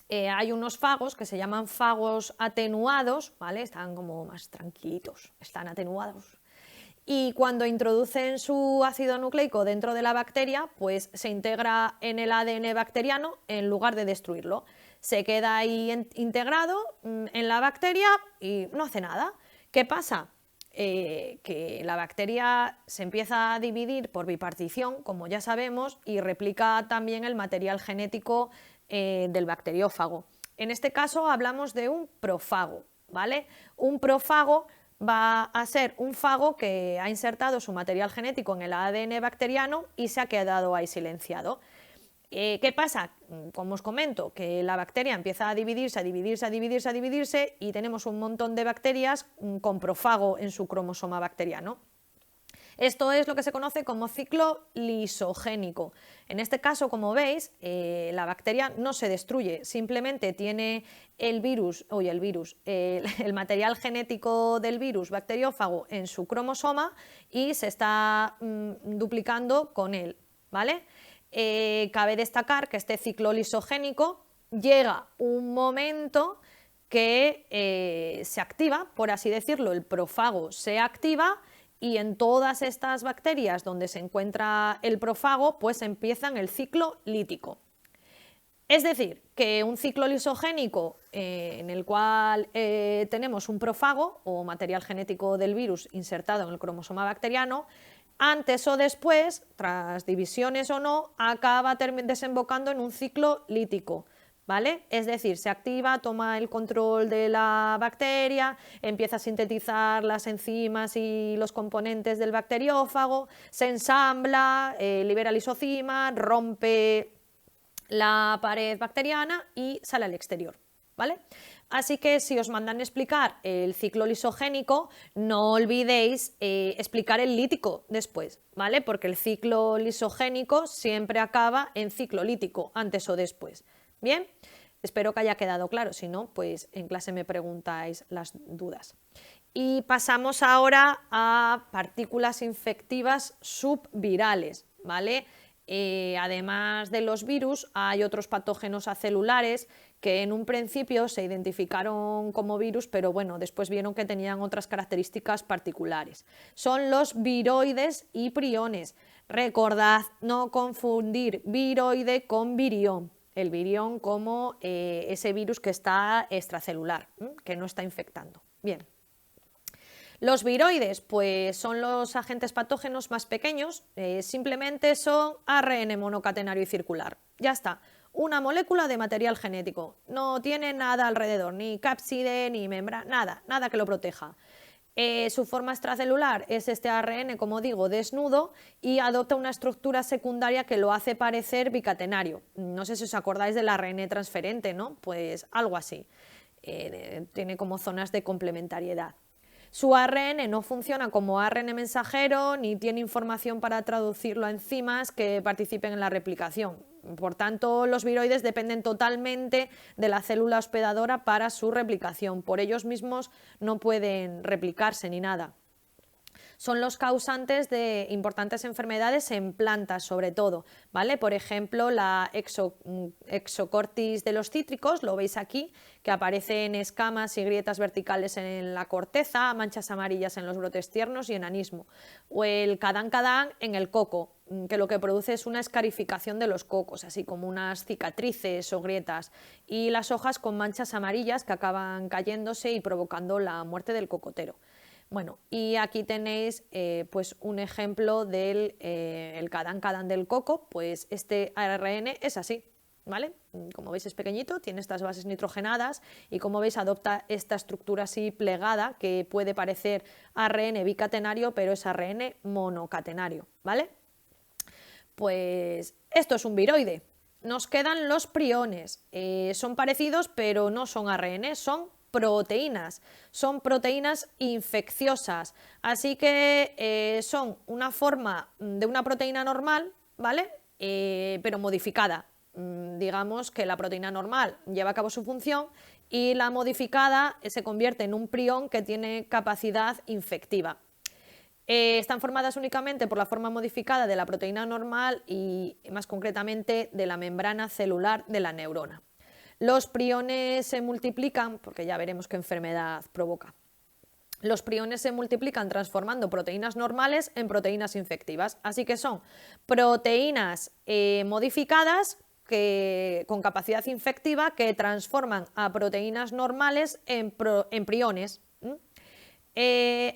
hay unos fagos que se llaman fagos atenuados, ¿vale? Están como más tranquilitos, están atenuados. Y cuando introducen su ácido nucleico dentro de la bacteria, pues se integra en el ADN bacteriano en lugar de destruirlo. Se queda ahí integrado en la bacteria y no hace nada. ¿Qué pasa? Que la bacteria se empieza a dividir por bipartición, como ya sabemos, y replica también el material genético del bacteriófago. En este caso hablamos de un profago, ¿vale? Un profago va a ser un fago que ha insertado su material genético en el ADN bacteriano y se ha quedado ahí silenciado. ¿Qué pasa? Como os comento, que la bacteria empieza a dividirse, a dividirse, a dividirse, a dividirse y tenemos un montón de bacterias con profago en su cromosoma bacteriano. Esto es lo que se conoce como ciclo lisogénico. En este caso, como veis, la bacteria no se destruye, simplemente tiene el material genético del virus bacteriófago en su cromosoma y se está duplicando con él, ¿vale? Cabe destacar que este ciclo lisogénico llega un momento que se activa, por así decirlo, el profago se activa y en todas estas bacterias donde se encuentra el profago, pues empiezan el ciclo lítico. Es decir, que un ciclo lisogénico en el cual tenemos un profago o material genético del virus insertado en el cromosoma bacteriano, antes o después, tras divisiones o no, acaba desembocando en un ciclo lítico, ¿vale? Es decir, se activa, toma el control de la bacteria, empieza a sintetizar las enzimas y los componentes del bacteriófago, se ensambla, libera lisocima, rompe la pared bacteriana y sale al exterior, ¿vale? Así que si os mandan explicar el ciclo lisogénico, no olvidéis explicar el lítico después, ¿vale? Porque el ciclo lisogénico siempre acaba en ciclo lítico, antes o después. Bien, espero que haya quedado claro, si no, pues en clase me preguntáis las dudas. Y pasamos ahora a partículas infectivas subvirales, ¿vale? Además de los virus, hay otros patógenos acelulares que en un principio se identificaron como virus, pero bueno, después vieron que tenían otras características particulares. Son los viroides y priones. Recordad no confundir viroide con virión. El virión como ese virus que está extracelular, que no está infectando. Bien. Los viroides, pues son los agentes patógenos más pequeños, simplemente son ARN monocatenario y circular. Ya está, una molécula de material genético, no tiene nada alrededor, ni cápside, ni membrana, nada que lo proteja. Su forma extracelular es este ARN, como digo, desnudo y adopta una estructura secundaria que lo hace parecer bicatenario. No sé si os acordáis del ARN transferente, ¿no? Pues algo así. Tiene como zonas de complementariedad. Su ARN no funciona como ARN mensajero ni tiene información para traducirlo a enzimas que participen en la replicación. Por tanto, los viroides dependen totalmente de la célula hospedadora para su replicación. Por ellos mismos no pueden replicarse ni nada. Son los causantes de importantes enfermedades en plantas, sobre todo, ¿vale? Por ejemplo, la exocortis de los cítricos, lo veis aquí, que aparece en escamas y grietas verticales en la corteza, manchas amarillas en los brotes tiernos y enanismo. O el cadán en el coco, que lo que produce es una escarificación de los cocos, así como unas cicatrices o grietas, y las hojas con manchas amarillas que acaban cayéndose y provocando la muerte del cocotero. Bueno, y aquí tenéis pues un ejemplo del el cadán del coco, pues este ARN es así, ¿vale? Como veis es pequeñito, tiene estas bases nitrogenadas y como veis adopta esta estructura así plegada que puede parecer ARN bicatenario, pero es ARN monocatenario, ¿vale? Pues esto es un viroide. Nos quedan los priones. Son parecidos, pero no son ARN, son proteínas. Son proteínas infecciosas. Así que son una forma de una proteína normal, ¿vale? Pero modificada. Digamos que la proteína normal lleva a cabo su función y la modificada se convierte en un prión que tiene capacidad infectiva. Están formadas únicamente por la forma modificada de la proteína normal y más concretamente de la membrana celular de la neurona. Los priones se multiplican, porque ya veremos qué enfermedad provoca. Los priones se multiplican transformando proteínas normales en proteínas infectivas, así que son proteínas modificadas con capacidad infectiva que transforman a proteínas normales en priones.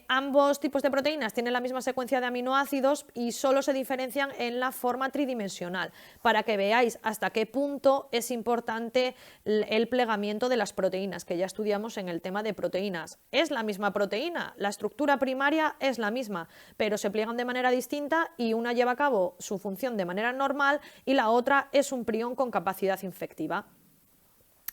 Ambos tipos de proteínas tienen la misma secuencia de aminoácidos y solo se diferencian en la forma tridimensional, para que veáis hasta qué punto es importante el plegamiento de las proteínas, que ya estudiamos en el tema de proteínas. Es la misma proteína, la estructura primaria es la misma, pero se pliegan de manera distinta y una lleva a cabo su función de manera normal y la otra es un prión con capacidad infectiva.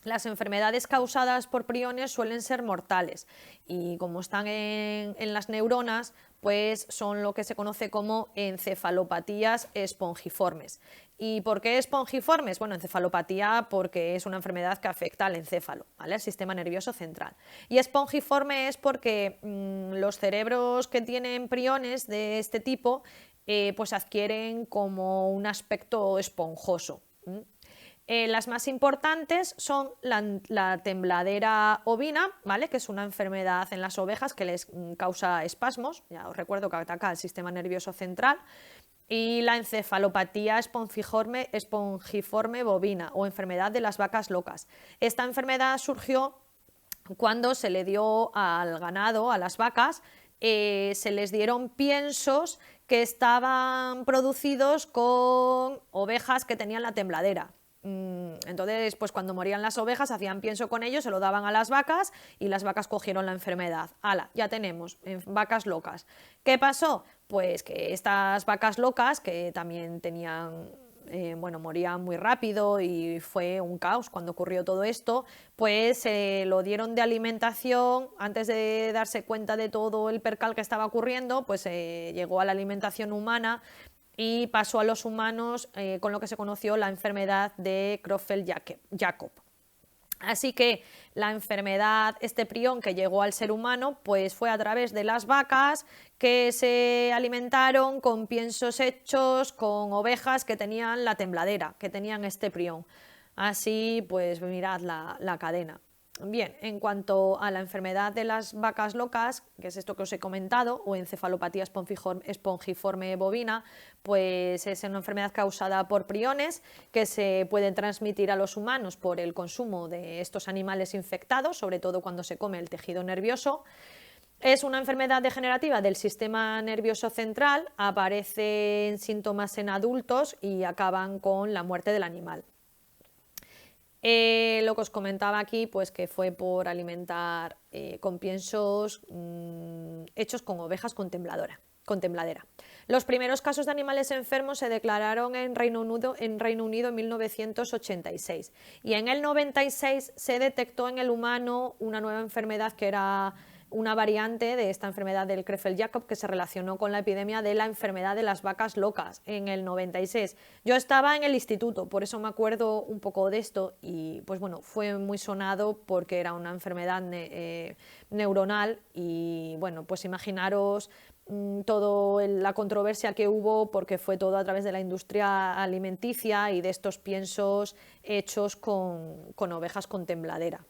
Las enfermedades causadas por priones suelen ser mortales y como están en las neuronas, pues son lo que se conoce como encefalopatías espongiformes. ¿Y por qué espongiformes? Bueno, encefalopatía porque es una enfermedad que afecta al encéfalo, ¿vale? Al sistema nervioso central. Y espongiforme es porque los cerebros que tienen priones de este tipo pues adquieren como un aspecto esponjoso. Las más importantes son la tembladera ovina, ¿vale? Que es una enfermedad en las ovejas que les causa espasmos, ya os recuerdo que ataca al sistema nervioso central, y la encefalopatía espongiforme bovina o enfermedad de las vacas locas. Esta enfermedad surgió cuando se le dio al ganado, a las vacas, se les dieron piensos que estaban producidos con ovejas que tenían la tembladera. Entonces, pues cuando morían las ovejas hacían pienso con ellos, se lo daban a las vacas y las vacas cogieron la enfermedad. ¡Hala! Ya tenemos vacas locas. ¿Qué pasó? Pues que estas vacas locas, que también tenían, bueno, morían muy rápido y fue un caos cuando ocurrió todo esto, pues se lo dieron de alimentación antes de darse cuenta de todo el percal que estaba ocurriendo, pues llegó a la alimentación humana y pasó a los humanos con lo que se conoció la enfermedad de Creutzfeldt-Jakob. Así que la enfermedad, este prión que llegó al ser humano, pues fue a través de las vacas que se alimentaron con piensos hechos con ovejas que tenían la tembladera, que tenían este prión. Así, pues mirad la cadena. Bien, en cuanto a la enfermedad de las vacas locas, que es esto que os he comentado, o encefalopatía espongiforme bovina, pues es una enfermedad causada por priones que se pueden transmitir a los humanos por el consumo de estos animales infectados, sobre todo cuando se come el tejido nervioso. Es una enfermedad degenerativa del sistema nervioso central, aparecen síntomas en adultos y acaban con la muerte del animal. Lo que os comentaba aquí, pues que fue por alimentar con piensos hechos con ovejas con tembladera. Los primeros casos de animales enfermos se declararon en Reino Unido en 1986 y en el 96 se detectó en el humano una nueva enfermedad que era una variante de esta enfermedad del Creutzfeldt-Jakob que se relacionó con la epidemia de la enfermedad de las vacas locas en el 96. Yo estaba en el instituto, por eso me acuerdo un poco de esto y pues bueno, fue muy sonado porque era una enfermedad neuronal y bueno, pues imaginaros toda la controversia que hubo porque fue todo a través de la industria alimenticia y de estos piensos hechos con ovejas con tembladera.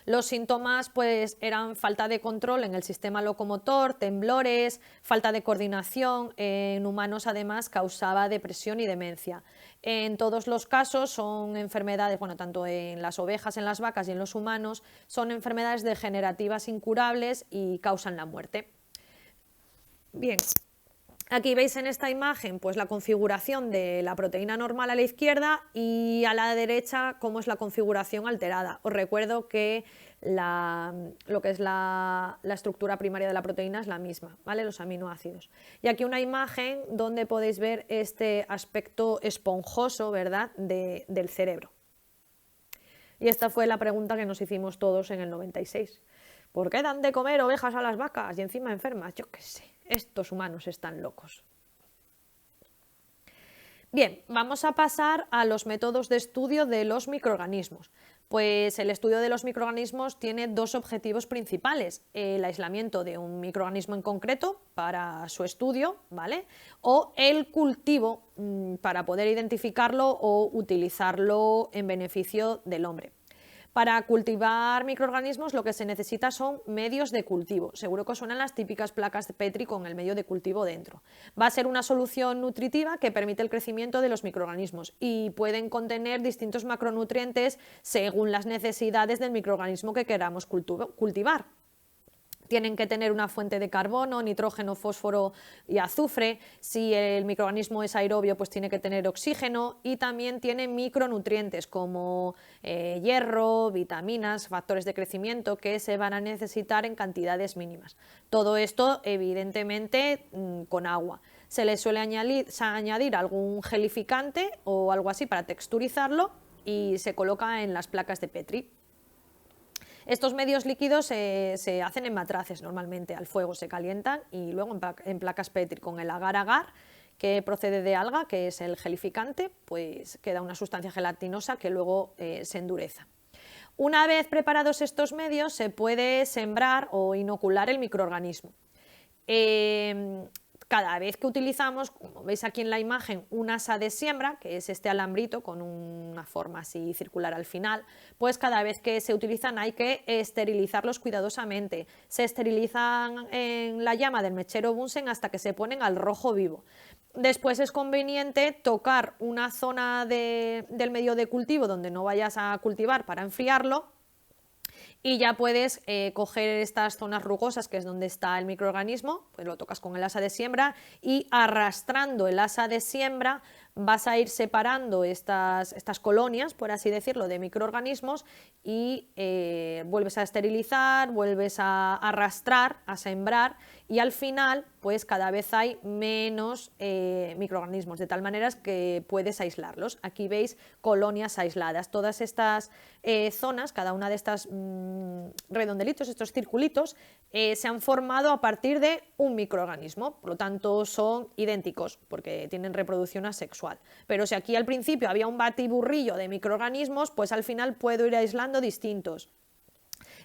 Los síntomas pues eran falta de control en el sistema locomotor, temblores, falta de coordinación. En humanos además causaba depresión y demencia. En todos los casos son enfermedades, bueno, tanto en las ovejas, en las vacas y en los humanos, son enfermedades degenerativas incurables y causan la muerte. Bien. Aquí veis en esta imagen pues la configuración de la proteína normal a la izquierda y a la derecha cómo es la configuración alterada. Os recuerdo que lo que es la estructura primaria de la proteína es la misma, ¿vale? Los aminoácidos. Y aquí una imagen donde podéis ver este aspecto esponjoso, ¿verdad?, del cerebro. Y esta fue la pregunta que nos hicimos todos en el 96. ¿Por qué dan de comer ovejas a las vacas y encima enfermas? Yo qué sé, estos humanos están locos. Bien, vamos a pasar a los métodos de estudio de los microorganismos. Pues el estudio de los microorganismos tiene dos objetivos principales: el aislamiento de un microorganismo en concreto para su estudio, ¿vale?, o el cultivo para poder identificarlo o utilizarlo en beneficio del hombre. Para cultivar microorganismos lo que se necesita son medios de cultivo. Seguro que os suenan las típicas placas de Petri con el medio de cultivo dentro. Va a ser una solución nutritiva que permite el crecimiento de los microorganismos y pueden contener distintos macronutrientes según las necesidades del microorganismo que queramos cultivar. Tienen que tener una fuente de carbono, nitrógeno, fósforo y azufre. Si el microorganismo es aerobio, pues tiene que tener oxígeno, y también tiene micronutrientes como hierro, vitaminas, factores de crecimiento que se van a necesitar en cantidades mínimas. Todo esto, evidentemente, con agua. Se le suele añadir algún gelificante o algo así para texturizarlo y se coloca en las placas de Petri. Estos medios líquidos se hacen en matraces normalmente, al fuego se calientan y luego en placas Petri con el agar-agar, que procede de alga, que es el gelificante, pues queda una sustancia gelatinosa que luego se endurece. Una vez preparados estos medios se puede sembrar o inocular el microorganismo. Cada vez que utilizamos, como veis aquí en la imagen, un asa de siembra, que es este alambrito con una forma así circular al final, pues cada vez que se utilizan hay que esterilizarlos cuidadosamente. Se esterilizan en la llama del mechero Bunsen hasta que se ponen al rojo vivo. Después es conveniente tocar una zona del medio de cultivo donde no vayas a cultivar para enfriarlo, y ya puedes coger estas zonas rugosas, que es donde está el microorganismo, pues lo tocas con el asa de siembra y arrastrando el asa de siembra vas a ir separando estas colonias, por así decirlo, de microorganismos, y vuelves a esterilizar, vuelves a arrastrar, a sembrar, y al final pues cada vez hay menos microorganismos, de tal manera que puedes aislarlos. Aquí veis colonias aisladas. Todas estas zonas, cada una de estas redondelitos, estos circulitos, se han formado a partir de un microorganismo, por lo tanto son idénticos porque tienen reproducción asexual. Pero si aquí al principio había un batiburrillo de microorganismos, pues al final puedo ir aislando distintos.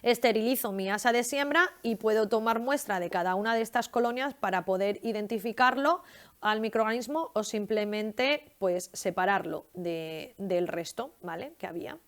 Esterilizo mi asa de siembra y puedo tomar muestra de cada una de estas colonias para poder identificarlo al microorganismo o simplemente pues separarlo del resto, ¿vale?, que había.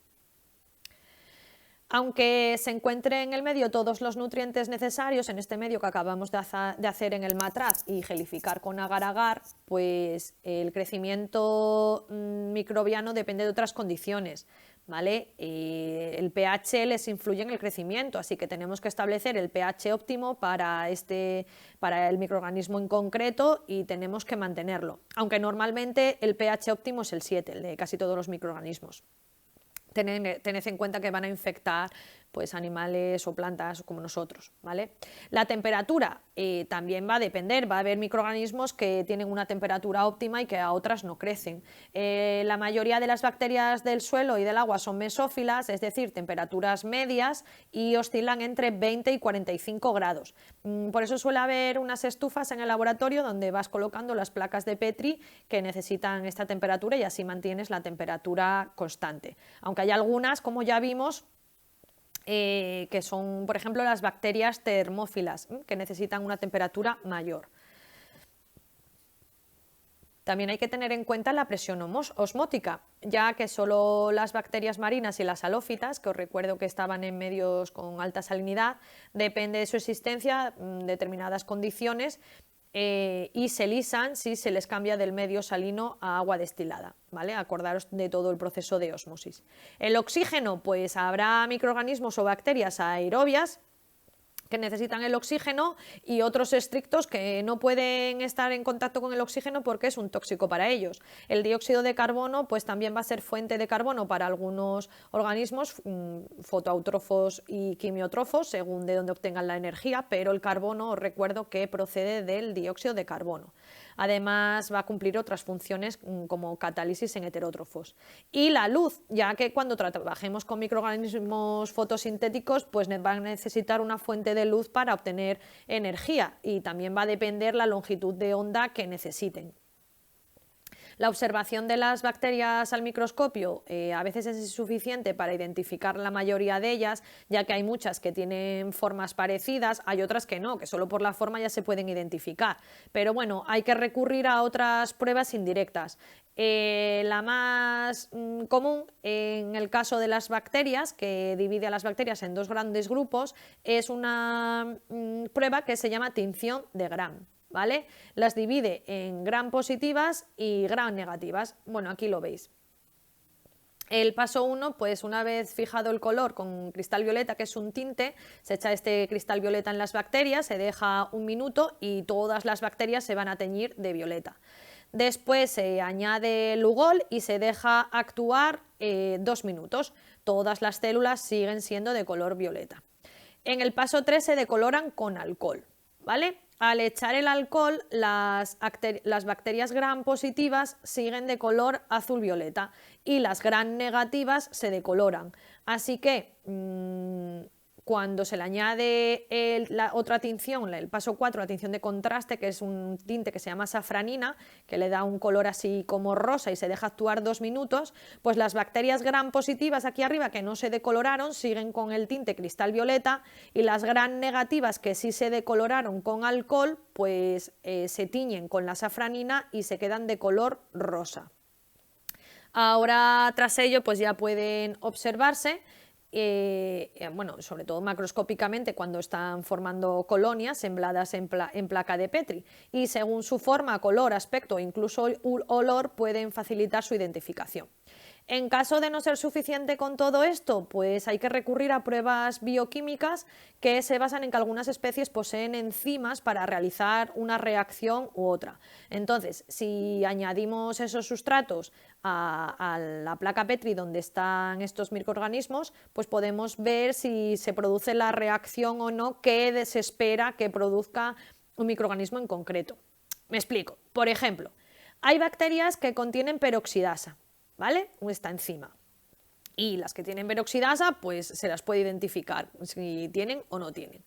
Aunque se encuentre en el medio todos los nutrientes necesarios, en este medio que acabamos de hacer en el matraz y gelificar con agar-agar, pues el crecimiento microbiano depende de otras condiciones, ¿vale? El pH les influye en el crecimiento, así que tenemos que establecer el pH óptimo para el microorganismo en concreto y tenemos que mantenerlo, aunque normalmente el pH óptimo es el 7, el de casi todos los microorganismos. Tened en cuenta que van a infectar pues animales o plantas como nosotros, ¿vale? La temperatura también va a depender, va a haber microorganismos que tienen una temperatura óptima y que a otras no crecen. La mayoría de las bacterias del suelo y del agua son mesófilas, es decir, temperaturas medias, y oscilan entre 20 y 45 grados. Por eso suele haber unas estufas en el laboratorio donde vas colocando las placas de Petri que necesitan esta temperatura y así mantienes la temperatura constante. Aunque hay algunas, como ya vimos, que son, por ejemplo, las bacterias termófilas, que necesitan una temperatura mayor. También hay que tener en cuenta la presión osmótica, ya que solo las bacterias marinas y las halófitas, que os recuerdo que estaban en medios con alta salinidad, depende de su existencia determinadas condiciones, y se lisan si se les cambia del medio salino a agua destilada, ¿vale? Acordaros de todo el proceso de ósmosis. El oxígeno, pues habrá microorganismos o bacterias aerobias que necesitan el oxígeno, y otros estrictos que no pueden estar en contacto con el oxígeno porque es un tóxico para ellos. El dióxido de carbono pues también va a ser fuente de carbono para algunos organismos, fotoautrófos y quimiotrófos, según de dónde obtengan la energía, pero el carbono, os recuerdo que procede del dióxido de carbono. Además va a cumplir otras funciones como catálisis en heterótrofos. Y la luz, ya que cuando trabajemos con microorganismos fotosintéticos, pues van a necesitar una fuente de luz para obtener energía, y también va a depender la longitud de onda que necesiten. La observación de las bacterias al microscopio a veces es insuficiente para identificar la mayoría de ellas, ya que hay muchas que tienen formas parecidas, hay otras que no, que solo por la forma ya se pueden identificar. Pero bueno, hay que recurrir a otras pruebas indirectas. La más común en el caso de las bacterias, que divide a las bacterias en dos grandes grupos, es una prueba que se llama tinción de Gram. ¿Vale? Las divide en gram positivas y gram negativas. Bueno, aquí lo veis. El paso 1, pues una vez fijado el color con cristal violeta, que es un tinte, se echa este cristal violeta en las bacterias, se deja un minuto y todas las bacterias se van a teñir de violeta. Después se añade Lugol y se deja actuar 2 minutos. Todas las células siguen siendo de color violeta. En el paso 3 se decoloran con alcohol, ¿vale? Al echar el alcohol, las bacterias gram positivas siguen de color azul-violeta y las gram negativas se decoloran. Así que cuando se le añade la otra tinción, el paso 4, la tinción de contraste, que es un tinte que se llama safranina, que le da un color así como rosa y se deja actuar 2 minutos, pues las bacterias gram positivas aquí arriba que no se decoloraron siguen con el tinte cristal violeta, y las gram negativas que sí se decoloraron con alcohol pues se tiñen con la safranina y se quedan de color rosa. Ahora tras ello pues ya pueden observarse, bueno, sobre todo macroscópicamente cuando están formando colonias sembladas en placa de Petri, y según su forma, color, aspecto o incluso olor pueden facilitar su identificación. En caso de no ser suficiente con todo esto, pues hay que recurrir a pruebas bioquímicas que se basan en que algunas especies poseen enzimas para realizar una reacción u otra. Entonces, si añadimos esos sustratos a la placa Petri donde están estos microorganismos, pues podemos ver si se produce la reacción o no que se espera que produzca un microorganismo en concreto. Me explico. Por ejemplo, hay bacterias que contienen peroxidasa, ¿vale? Esta enzima. Y las que tienen peroxidasa, pues se las puede identificar si tienen o no tienen.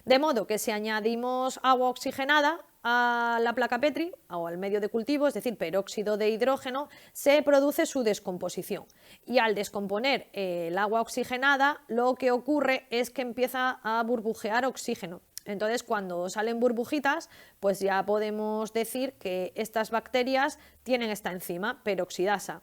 De modo que si añadimos agua oxigenada a la placa Petri o al medio de cultivo, es decir, peróxido de hidrógeno, se produce su descomposición. Y al descomponer el agua oxigenada, lo que ocurre es que empieza a burbujear oxígeno. Entonces, cuando salen burbujitas, pues ya podemos decir que estas bacterias tienen esta enzima, peroxidasa.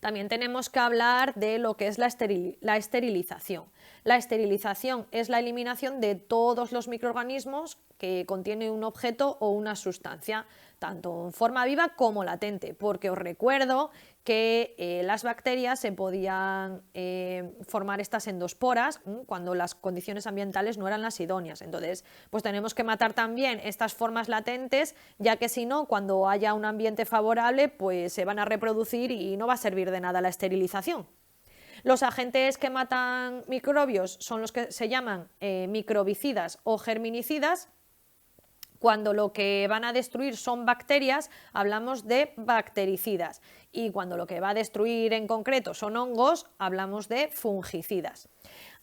También tenemos que hablar de lo que es la esterilización. La esterilización es la eliminación de todos los microorganismos que contienen un objeto o una sustancia, tanto en forma viva como latente, porque os recuerdo que las bacterias se podían formar estas endosporas cuando las condiciones ambientales no eran las idóneas. Entonces, pues tenemos que matar también estas formas latentes, ya que si no, cuando haya un ambiente favorable, pues se van a reproducir y no va a servir de nada la esterilización. Los agentes que matan microbios son los que se llaman microbicidas o germinicidas. Cuando lo que van a destruir son bacterias, hablamos de bactericidas, y cuando lo que va a destruir en concreto son hongos, hablamos de fungicidas.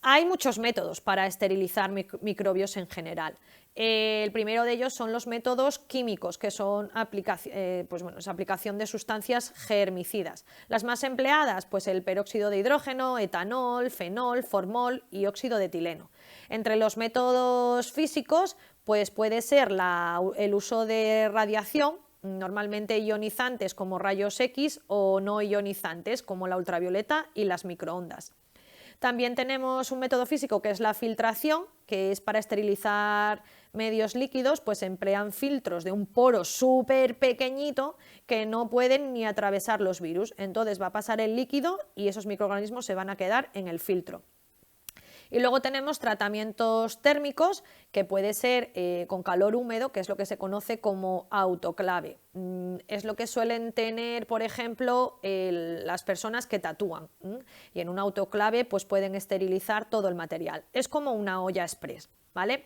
Hay muchos métodos para esterilizar microbios en general. El primero de ellos son los métodos químicos, que son aplicación de sustancias germicidas. Las más empleadas, pues el peróxido de hidrógeno, etanol, fenol, formol y óxido de etileno. Entre los métodos físicos, pues puede ser el uso de radiación, normalmente ionizantes como rayos X, o no ionizantes como la ultravioleta y las microondas. También tenemos un método físico que es la filtración, que es para esterilizar medios líquidos, pues emplean filtros de un poro súper pequeñito que no pueden ni atravesar los virus. Entonces va a pasar el líquido y esos microorganismos se van a quedar en el filtro. Y luego tenemos tratamientos térmicos, que puede ser con calor húmedo, que es lo que se conoce como autoclave. Es lo que suelen tener, por ejemplo, las personas que tatúan. Y en un autoclave pues pueden esterilizar todo el material. Es como una olla express, ¿vale?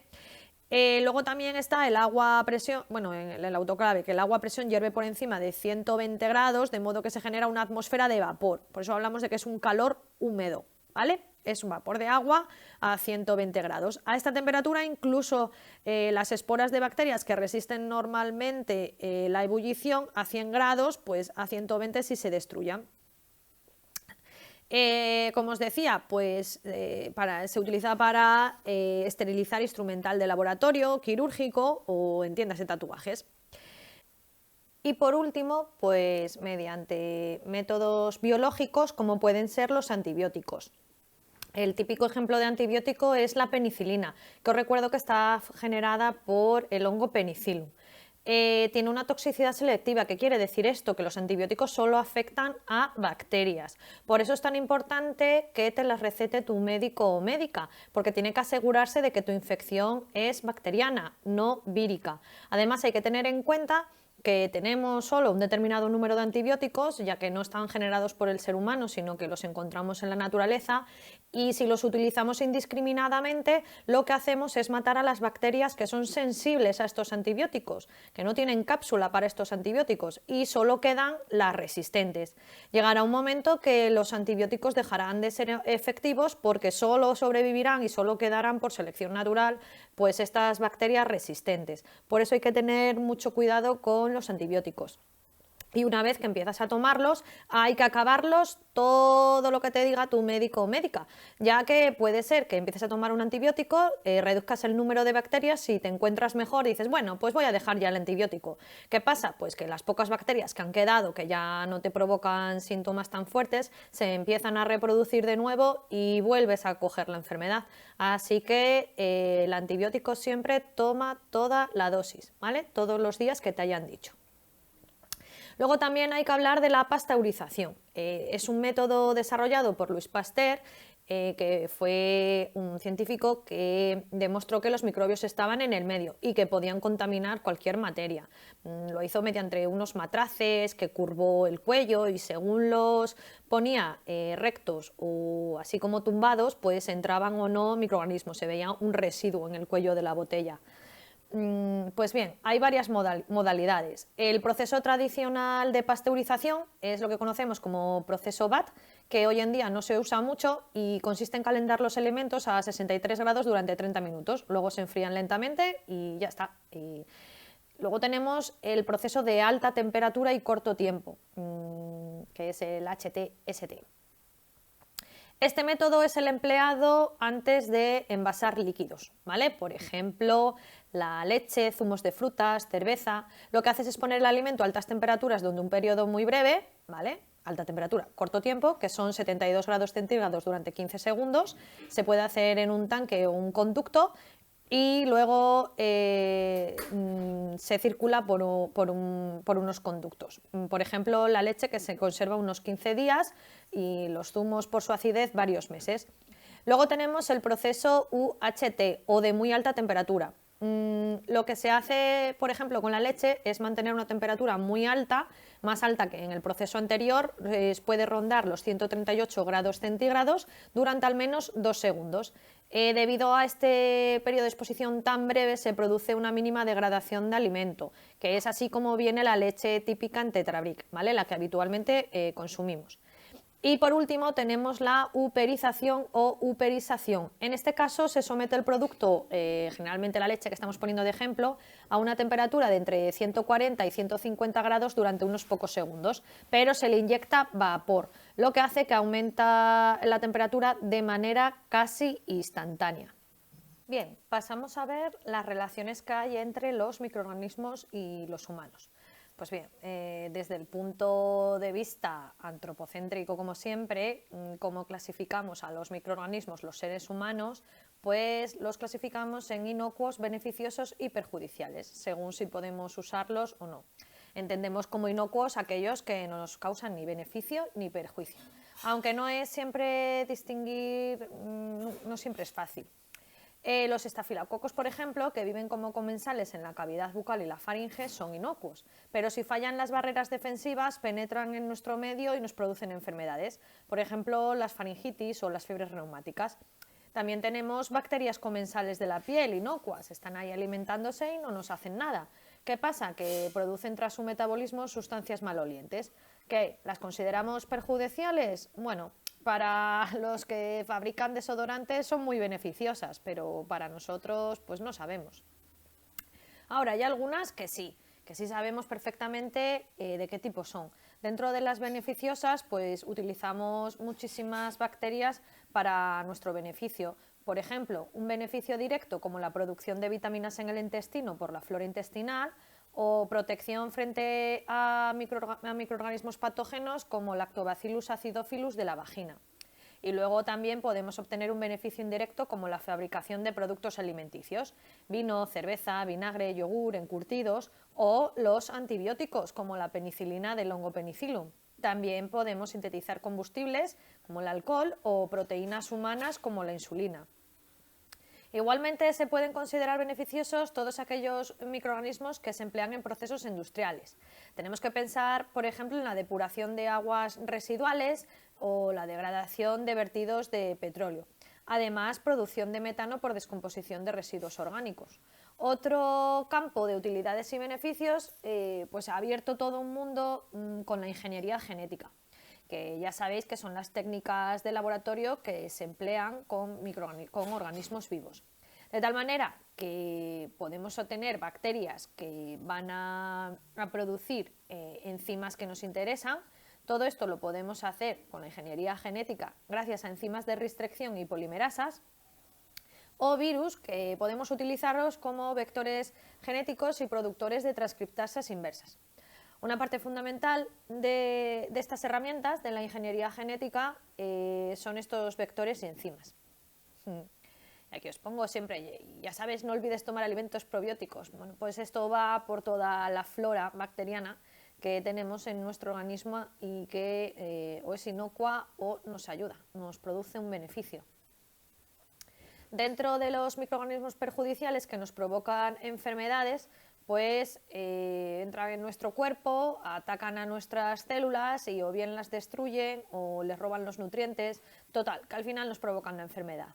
Luego también está el agua a presión, bueno, en el autoclave, que el agua a presión hierve por encima de 120 grados, de modo que se genera una atmósfera de vapor. Por eso hablamos de que es un calor húmedo, ¿vale? Es un vapor de agua a 120 grados. A esta temperatura incluso las esporas de bacterias que resisten normalmente la ebullición a 100 grados, pues a 120 sí se destruyan. Como os decía, pues se utiliza para esterilizar instrumental de laboratorio, quirúrgico o en tiendas de tatuajes. Y por último, pues mediante métodos biológicos como pueden ser los antibióticos. El típico ejemplo de antibiótico es la penicilina, que os recuerdo que está generada por el hongo Penicillium. Tiene una toxicidad selectiva. ¿Qué quiere decir esto? Que los antibióticos solo afectan a bacterias. Por eso es tan importante que te las recete tu médico o médica, porque tiene que asegurarse de que tu infección es bacteriana, no vírica. Además, hay que tener en cuenta que tenemos solo un determinado número de antibióticos, ya que no están generados por el ser humano, sino que los encontramos en la naturaleza, y si los utilizamos indiscriminadamente, lo que hacemos es matar a las bacterias que son sensibles a estos antibióticos, que no tienen cápsula para estos antibióticos, y solo quedan las resistentes. Llegará un momento que los antibióticos dejarán de ser efectivos porque solo sobrevivirán y solo quedarán por selección natural pues estas bacterias resistentes. Por eso hay que tener mucho cuidado con los antibióticos. Y una vez que empiezas a tomarlos, hay que acabarlos todo lo que te diga tu médico o médica, ya que puede ser que empieces a tomar un antibiótico, reduzcas el número de bacterias, si te encuentras mejor dices, bueno, pues voy a dejar ya el antibiótico. ¿Qué pasa? Pues que las pocas bacterias que han quedado, que ya no te provocan síntomas tan fuertes, se empiezan a reproducir de nuevo y vuelves a coger la enfermedad. Así que el antibiótico siempre toma toda la dosis, ¿vale? Todos los días que te hayan dicho. Luego también hay que hablar de la pasteurización. Es un método desarrollado por Louis Pasteur, que fue un científico que demostró que los microbios estaban en el medio y que podían contaminar cualquier materia. Lo hizo mediante unos matraces que curvó el cuello y según los ponía rectos o así como tumbados, pues entraban o no microorganismos, se veía un residuo en el cuello de la botella. Pues bien, hay varias modalidades. El proceso tradicional de pasteurización es lo que conocemos como proceso BAT, que hoy en día no se usa mucho y consiste en calentar los elementos a 63 grados durante 30 minutos. Luego se enfrían lentamente y ya está. Y luego tenemos el proceso de alta temperatura y corto tiempo, que es el HTST. Este método es el empleado antes de envasar líquidos, ¿vale? Por ejemplo, la leche, zumos de frutas, cerveza. Lo que haces es poner el alimento a altas temperaturas durante un periodo muy breve, ¿vale? Alta temperatura, corto tiempo, que son 72 grados centígrados durante 15 segundos. Se puede hacer en un tanque o un conducto y luego se circula por unos conductos. Por ejemplo, la leche, que se conserva unos 15 días, y los zumos por su acidez varios meses. Luego tenemos el proceso UHT, o de muy alta temperatura. Lo que se hace, por ejemplo, con la leche es mantener una temperatura muy alta, más alta que en el proceso anterior, puede rondar los 138 grados centígrados durante al menos 2 segundos. Debido a este periodo de exposición tan breve se produce una mínima degradación de alimento, que es así como viene la leche típica en Tetra Brick, ¿vale? La que habitualmente consumimos. Y por último tenemos la uperización o uperización. En este caso se somete el producto, generalmente la leche que estamos poniendo de ejemplo, a una temperatura de entre 140 y 150 grados durante unos pocos segundos, pero se le inyecta vapor, lo que hace que aumenta la temperatura de manera casi instantánea. Bien, pasamos a ver las relaciones que hay entre los microorganismos y los humanos. Pues bien, desde el punto de vista antropocéntrico, como siempre, ¿cómo clasificamos a los microorganismos, los seres humanos? Pues los clasificamos en inocuos, beneficiosos y perjudiciales, según si podemos usarlos o no. Entendemos como inocuos aquellos que no nos causan ni beneficio ni perjuicio. aunque no es siempre distinguir, no siempre es fácil. Los estafilococos, por ejemplo, que viven como comensales en la cavidad bucal y la faringe, son inocuos, pero si fallan las barreras defensivas, penetran en nuestro medio y nos producen enfermedades, por ejemplo, las faringitis o las fiebres reumáticas. También tenemos bacterias comensales de la piel, inocuas, están ahí alimentándose y no nos hacen nada. ¿Qué pasa? Que producen tras su metabolismo sustancias malolientes. ¿Qué? ¿Las consideramos perjudiciales? Bueno, para los que fabrican desodorantes son muy beneficiosas, pero para nosotros pues no sabemos. Ahora, hay algunas que sí sabemos perfectamente de qué tipo son. Dentro de las beneficiosas, pues utilizamos muchísimas bacterias para nuestro beneficio. Por ejemplo, un beneficio directo como la producción de vitaminas en el intestino por la flora intestinal, o protección frente a microorganismos patógenos como Lactobacillus acidophilus de la vagina. Y luego también podemos obtener un beneficio indirecto como la fabricación de productos alimenticios, vino, cerveza, vinagre, yogur, encurtidos, o los antibióticos como la penicilina del hongo penicillium. También podemos sintetizar combustibles como el alcohol o proteínas humanas como la insulina. Igualmente se pueden considerar beneficiosos todos aquellos microorganismos que se emplean en procesos industriales. Tenemos que pensar, por ejemplo, en la depuración de aguas residuales o la degradación de vertidos de petróleo. Además, producción de metano por descomposición de residuos orgánicos. Otro campo de utilidades y beneficios, pues ha abierto todo un mundo con la ingeniería genética, que ya sabéis que son las técnicas de laboratorio que se emplean con organismos vivos. De tal manera que podemos obtener bacterias que van a producir enzimas que nos interesan. Todo esto lo podemos hacer con la ingeniería genética gracias a enzimas de restricción y polimerasas, o virus, que podemos utilizarlos como vectores genéticos y productores de transcriptasas inversas. Una parte fundamental de estas herramientas de la ingeniería genética son estos vectores y enzimas. Aquí os pongo siempre, ya sabéis, no olvides tomar alimentos probióticos. Bueno, pues esto va por toda la flora bacteriana que tenemos en nuestro organismo y que o es inocua o nos ayuda, nos produce un beneficio. Dentro de los microorganismos perjudiciales que nos provocan enfermedades, pues entran en nuestro cuerpo, atacan a nuestras células y o bien las destruyen o les roban los nutrientes, total, que al final nos provocan la enfermedad.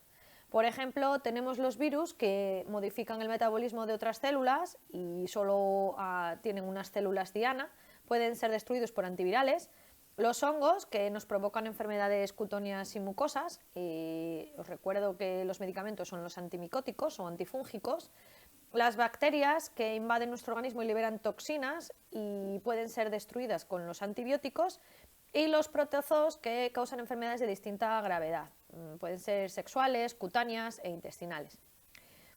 Por ejemplo, tenemos los virus que modifican el metabolismo de otras células y solo tienen unas células diana, pueden ser destruidos por antivirales. Los hongos, que nos provocan enfermedades cutáneas y mucosas, os recuerdo que los medicamentos son los antimicóticos o antifúngicos. Las bacterias, que invaden nuestro organismo y liberan toxinas y pueden ser destruidas con los antibióticos, y los protozoos, que causan enfermedades de distinta gravedad, pueden ser sexuales, cutáneas e intestinales.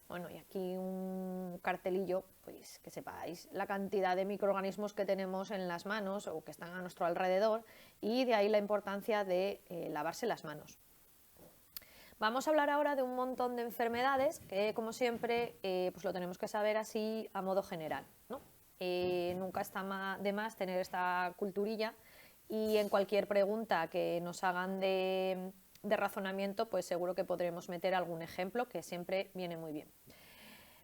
Bueno, y aquí un cartelillo, pues que sepáis la cantidad de microorganismos que tenemos en las manos o que están a nuestro alrededor, y de ahí la importancia de lavarse las manos. Vamos a hablar ahora de un montón de enfermedades que, como siempre, pues lo tenemos que saber así a modo general, ¿no? Nunca está de más tener esta culturilla, y en cualquier pregunta que nos hagan de razonamiento, pues seguro que podremos meter algún ejemplo, que siempre viene muy bien.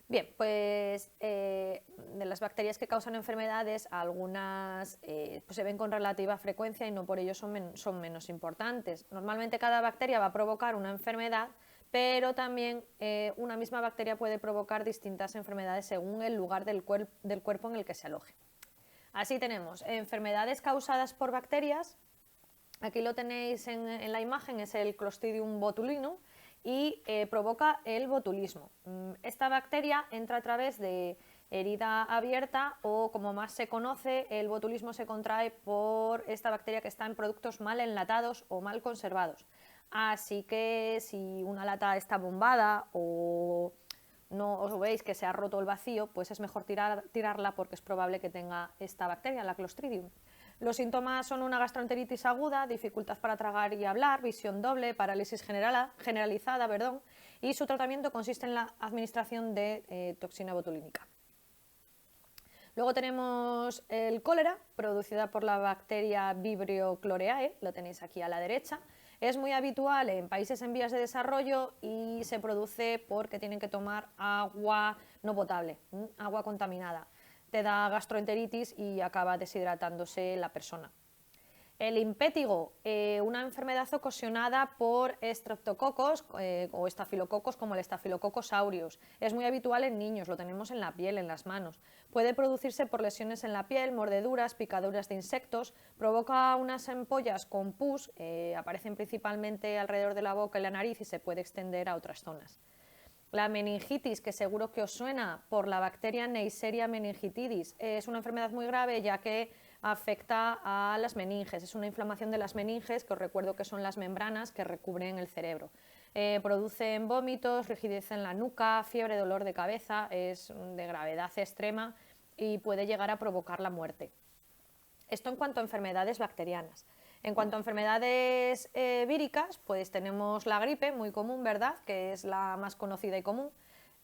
Bien, pues de las bacterias que causan enfermedades, algunas pues se ven con relativa frecuencia y no por ello son menos importantes. Normalmente cada bacteria va a provocar una enfermedad, pero también una misma bacteria puede provocar distintas enfermedades según el lugar del cuerpo en el que se aloje. Así tenemos enfermedades causadas por bacterias. Aquí lo tenéis en la imagen, es el Clostridium botulinum, y provoca el botulismo. Esta bacteria entra a través de herida abierta, o como más se conoce, el botulismo se contrae por esta bacteria que está en productos mal enlatados o mal conservados. Así que si una lata está bombada o no os veis que se ha roto el vacío, pues es mejor tirarla, porque es probable que tenga esta bacteria, la Clostridium. Los síntomas son una gastroenteritis aguda, dificultad para tragar y hablar, visión doble, parálisis generalizada, y su tratamiento consiste en la administración de toxina botulínica. Luego tenemos el cólera, producida por la bacteria Vibrio chloriae, lo tenéis aquí a la derecha. Es muy habitual en países en vías de desarrollo y se produce porque tienen que tomar agua no potable, agua contaminada. Te da gastroenteritis y acaba deshidratándose la persona. El impétigo, una enfermedad ocasionada por estreptococos o estafilococos como el Staphylococcus aureus. Es muy habitual en niños, lo tenemos en la piel, en las manos. Puede producirse por lesiones en la piel, mordeduras, picaduras de insectos, provoca unas ampollas con pus, aparecen principalmente alrededor de la boca y la nariz y se puede extender a otras zonas. La meningitis, que seguro que os suena, por la bacteria Neisseria meningitidis, es una enfermedad muy grave ya que afecta a las meninges. Es una inflamación de las meninges, que os recuerdo que son las membranas que recubren el cerebro. Producen vómitos, rigidez en la nuca, fiebre, dolor de cabeza, es de gravedad extrema y puede llegar a provocar la muerte. Esto en cuanto a enfermedades bacterianas. En cuanto a enfermedades víricas, pues tenemos la gripe, muy común, ¿verdad?, que es la más conocida y común.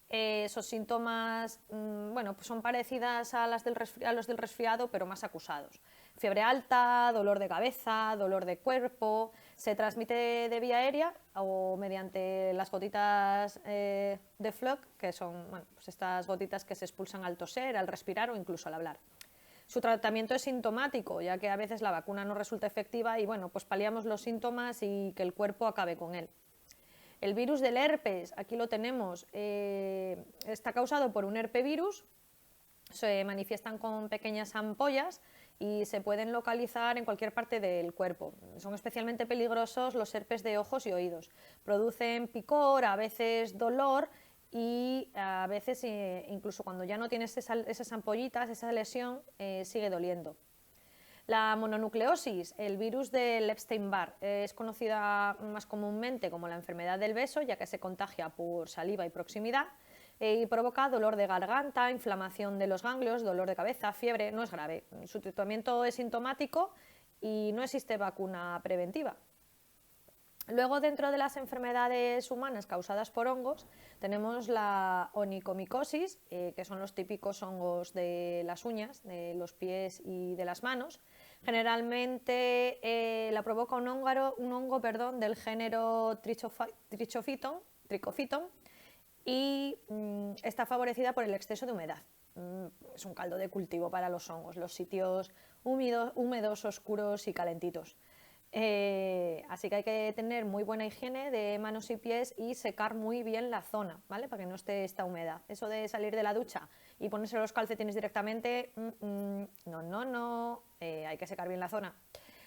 Esos síntomas bueno, pues son parecidas a los del resfriado, pero más acusados. Fiebre alta, dolor de cabeza, dolor de cuerpo, se transmite de vía aérea o mediante las gotitas de Flock, que son bueno, pues estas gotitas que se expulsan al toser, al respirar o incluso al hablar. Su tratamiento es sintomático, ya que a veces la vacuna no resulta efectiva y bueno, pues paliamos los síntomas y que el cuerpo acabe con él. El virus del herpes, aquí lo tenemos, está causado por un herpevirus, se manifiestan con pequeñas ampollas y se pueden localizar en cualquier parte del cuerpo. Son especialmente peligrosos los herpes de ojos y oídos. Producen picor, a veces dolor y a veces incluso cuando ya no tienes esas ampollitas, esa lesión, sigue doliendo. La mononucleosis, el virus del Epstein-Barr, es conocida más comúnmente como la enfermedad del beso, ya que se contagia por saliva y proximidad y provoca dolor de garganta, inflamación de los ganglios, dolor de cabeza, fiebre. No es grave. Su tratamiento es sintomático y no existe vacuna preventiva. Luego, dentro de las enfermedades humanas causadas por hongos, tenemos la onicomicosis, que son los típicos hongos de las uñas, de los pies y de las manos. Generalmente la provoca un hongo del género Trichophyton y está favorecida por el exceso de humedad. Es un caldo de cultivo para los hongos, los sitios húmedos, oscuros y calentitos. Así que hay que tener muy buena higiene de manos y pies y secar muy bien la zona, ¿vale?, para que no esté esta humedad. Eso de salir de la ducha y ponerse los calcetines directamente, no, hay que secar bien la zona.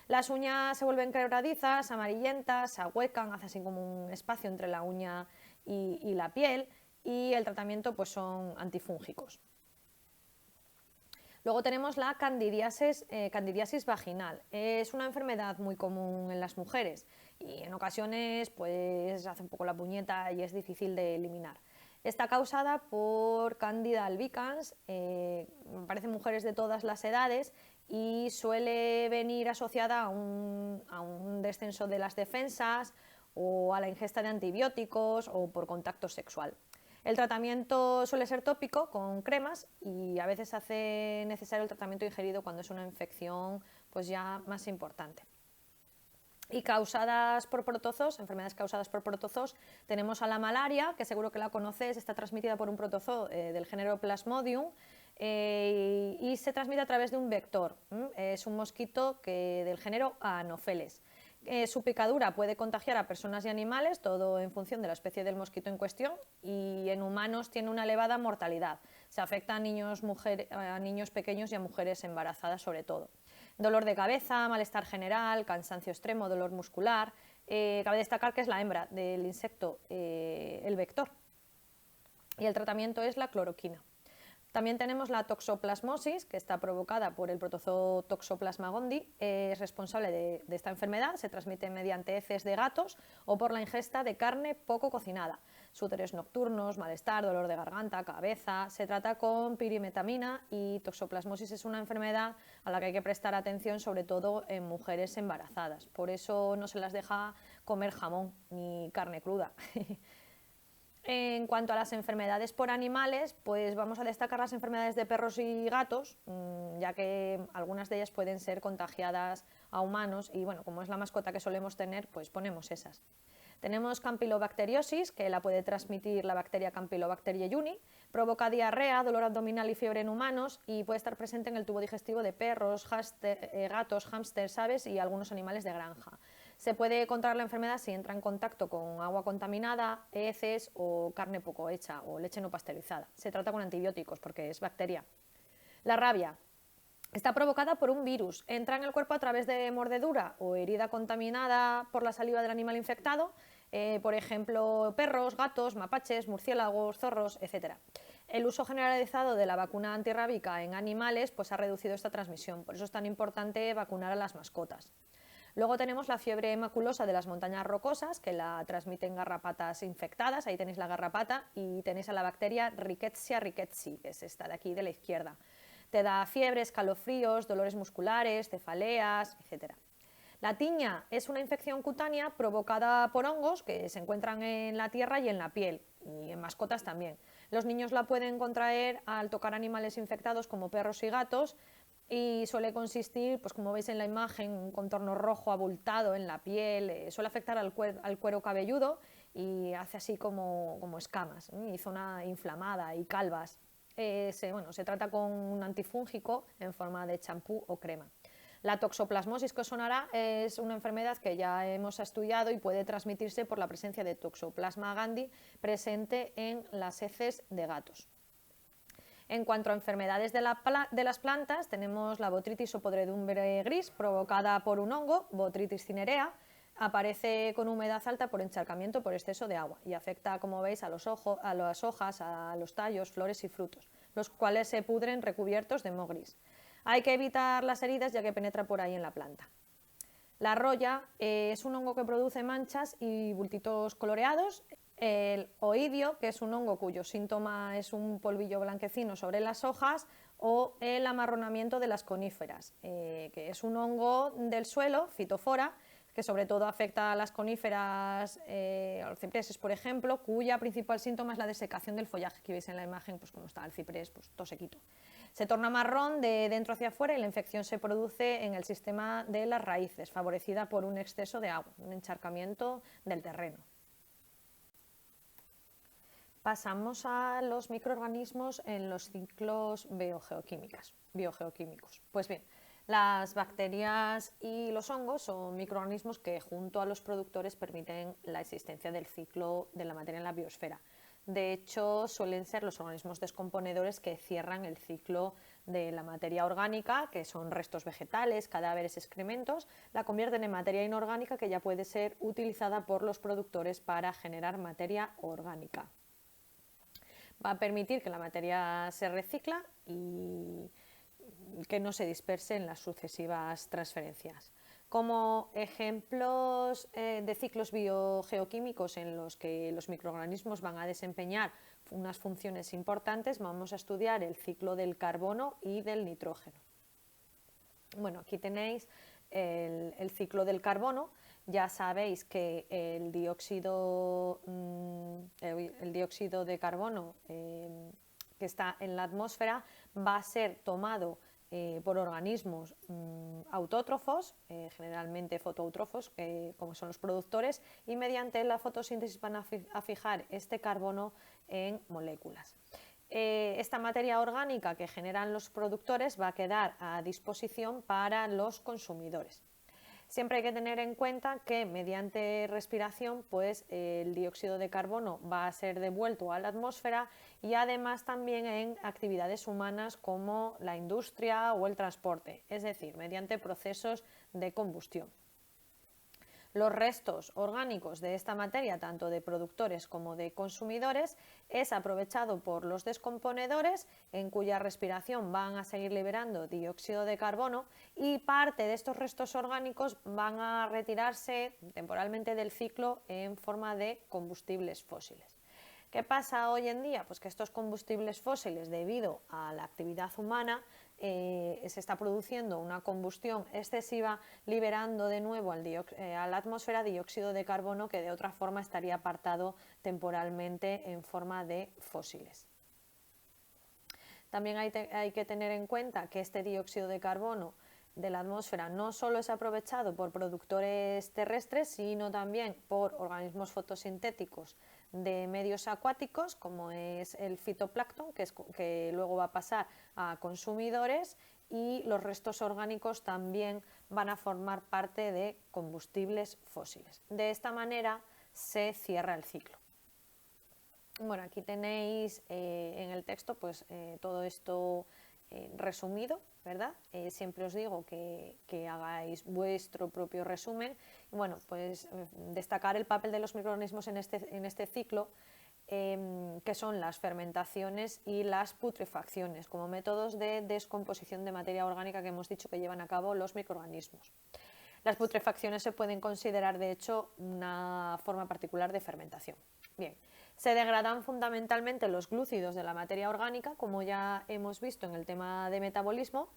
Las uñas se vuelven quebradizas, amarillentas, se ahuecan, hace así como un espacio entre la uña y la piel, y el tratamiento pues son antifúngicos. Luego tenemos la candidiasis vaginal. Es una enfermedad muy común en las mujeres y en ocasiones pues hace un poco la puñeta y es difícil de eliminar. Está causada por Candida albicans, aparecen mujeres de todas las edades y suele venir asociada a un descenso de las defensas o a la ingesta de antibióticos o por contacto sexual. El tratamiento suele ser tópico con cremas y a veces hace necesario el tratamiento ingerido cuando es una infección pues ya más importante. Y causadas por protozoos, enfermedades causadas por protozoos, tenemos a la malaria, que seguro que la conoces, está transmitida por un protozoo del género Plasmodium y se transmite a través de un vector. Es un mosquito del género Anopheles. Su picadura puede contagiar a personas y animales, todo en función de la especie del mosquito en cuestión, y en humanos tiene una elevada mortalidad. Se afecta a niños pequeños y a mujeres embarazadas sobre todo. Dolor de cabeza, malestar general, cansancio extremo, dolor muscular. Cabe destacar que es la hembra del insecto el vector. Y el tratamiento es la cloroquina. También tenemos la toxoplasmosis, que está provocada por el protozoo Toxoplasma gondii, es responsable de esta enfermedad, se transmite mediante heces de gatos o por la ingesta de carne poco cocinada. Súteres nocturnos, malestar, dolor de garganta, cabeza, se trata con pirimetamina y toxoplasmosis es una enfermedad a la que hay que prestar atención, sobre todo en mujeres embarazadas. Por eso no se las deja comer jamón ni carne cruda. En cuanto a las enfermedades por animales, pues vamos a destacar las enfermedades de perros y gatos, ya que algunas de ellas pueden ser contagiadas a humanos y bueno, como es la mascota que solemos tener, pues ponemos esas. Tenemos campylobacteriosis, que la puede transmitir la bacteria Campylobacter jejuni, provoca diarrea, dolor abdominal y fiebre en humanos y puede estar presente en el tubo digestivo de perros, gatos, hámsters, aves y algunos animales de granja. Se puede contraer la enfermedad si entra en contacto con agua contaminada, heces o carne poco hecha o leche no pasteurizada. Se trata con antibióticos porque es bacteria. La rabia está provocada por un virus. Entra en el cuerpo a través de mordedura o herida contaminada por la saliva del animal infectado, por ejemplo, perros, gatos, mapaches, murciélagos, zorros, etc. El uso generalizado de la vacuna antirrábica en animales pues, ha reducido esta transmisión. Por eso es tan importante vacunar a las mascotas. Luego tenemos la fiebre maculosa de las montañas rocosas, que la transmiten garrapatas infectadas, ahí tenéis la garrapata, y tenéis a la bacteria Rickettsia rickettsii, que es esta de aquí de la izquierda. Te da fiebre, escalofríos, dolores musculares, cefaleas, etc. La tiña es una infección cutánea provocada por hongos que se encuentran en la tierra y en la piel, y en mascotas también. Los niños la pueden contraer al tocar animales infectados como perros y gatos, y suele consistir, pues como veis en la imagen, un contorno rojo abultado en la piel, suele afectar al cuero cabelludo y hace así como escamas, y zona inflamada y calvas. Se trata con un antifúngico en forma de champú o crema. La toxoplasmosis, que os sonará, es una enfermedad que ya hemos estudiado y puede transmitirse por la presencia de Toxoplasma gondii presente en las heces de gatos. En cuanto a enfermedades de las plantas, tenemos la botrytis o podredumbre gris, provocada por un hongo, Botrytis cinerea. Aparece con humedad alta por encharcamiento por exceso de agua y afecta, como veis, a las hojas, a los tallos, flores y frutos, los cuales se pudren recubiertos de moho gris. Hay que evitar las heridas ya que penetra por ahí en la planta. La roya es un hongo que produce manchas y bultitos coloreados. El oidio, que es un hongo cuyo síntoma es un polvillo blanquecino sobre las hojas, o el amarronamiento de las coníferas, que es un hongo del suelo, Phytophthora, que sobre todo afecta a las coníferas, a los cipreses, por ejemplo, cuya principal síntoma es la desecación del follaje, que veis en la imagen, pues como está el ciprés, pues todo sequito. Se torna marrón de dentro hacia afuera y la infección se produce en el sistema de las raíces, favorecida por un exceso de agua, un encharcamiento del terreno. Pasamos a los microorganismos en los ciclos biogeoquímicos. Pues bien, las bacterias y los hongos son microorganismos que junto a los productores permiten la existencia del ciclo de la materia en la biosfera. De hecho, suelen ser los organismos descomponedores que cierran el ciclo de la materia orgánica, que son restos vegetales, cadáveres, excrementos, la convierten en materia inorgánica que ya puede ser utilizada por los productores para generar materia orgánica. Va a permitir que la materia se recicla y que no se disperse en las sucesivas transferencias. Como ejemplos de ciclos biogeoquímicos en los que los microorganismos van a desempeñar unas funciones importantes, vamos a estudiar el ciclo del carbono y del nitrógeno. Bueno, aquí tenéis el ciclo del carbono. Ya sabéis que el dióxido de carbono que está en la atmósfera va a ser tomado por organismos autótrofos, generalmente fotoeutrófos, como son los productores, y mediante la fotosíntesis van a fijar este carbono en moléculas. Esta materia orgánica que generan los productores va a quedar a disposición para los consumidores. Siempre hay que tener en cuenta que mediante respiración pues, el dióxido de carbono va a ser devuelto a la atmósfera y además también en actividades humanas como la industria o el transporte, es decir, mediante procesos de combustión. Los restos orgánicos de esta materia, tanto de productores como de consumidores, es aprovechado por los descomponedores, en cuya respiración van a seguir liberando dióxido de carbono, y parte de estos restos orgánicos van a retirarse temporalmente del ciclo en forma de combustibles fósiles. ¿Qué pasa hoy en día? Pues que estos combustibles fósiles, debido a la actividad humana, se está produciendo una combustión excesiva, liberando de nuevo a la atmósfera dióxido de carbono que de otra forma estaría apartado temporalmente en forma de fósiles. También hay que tener en cuenta que este dióxido de carbono de la atmósfera no solo es aprovechado por productores terrestres, sino también por organismos fotosintéticos de medios acuáticos, como es el fitoplancton, que luego va a pasar a consumidores, y los restos orgánicos también van a formar parte de combustibles fósiles. De esta manera se cierra el ciclo. Bueno, aquí tenéis en el texto pues, todo esto resumido, ¿verdad? Siempre os digo que hagáis vuestro propio resumen. Y bueno, pues destacar el papel de los microorganismos en este ciclo, que son las fermentaciones y las putrefacciones, como métodos de descomposición de materia orgánica que hemos dicho que llevan a cabo los microorganismos. Las putrefacciones se pueden considerar, de hecho, una forma particular de fermentación. Bien, se degradan fundamentalmente los glúcidos de la materia orgánica, como ya hemos visto en el tema de metabolismo,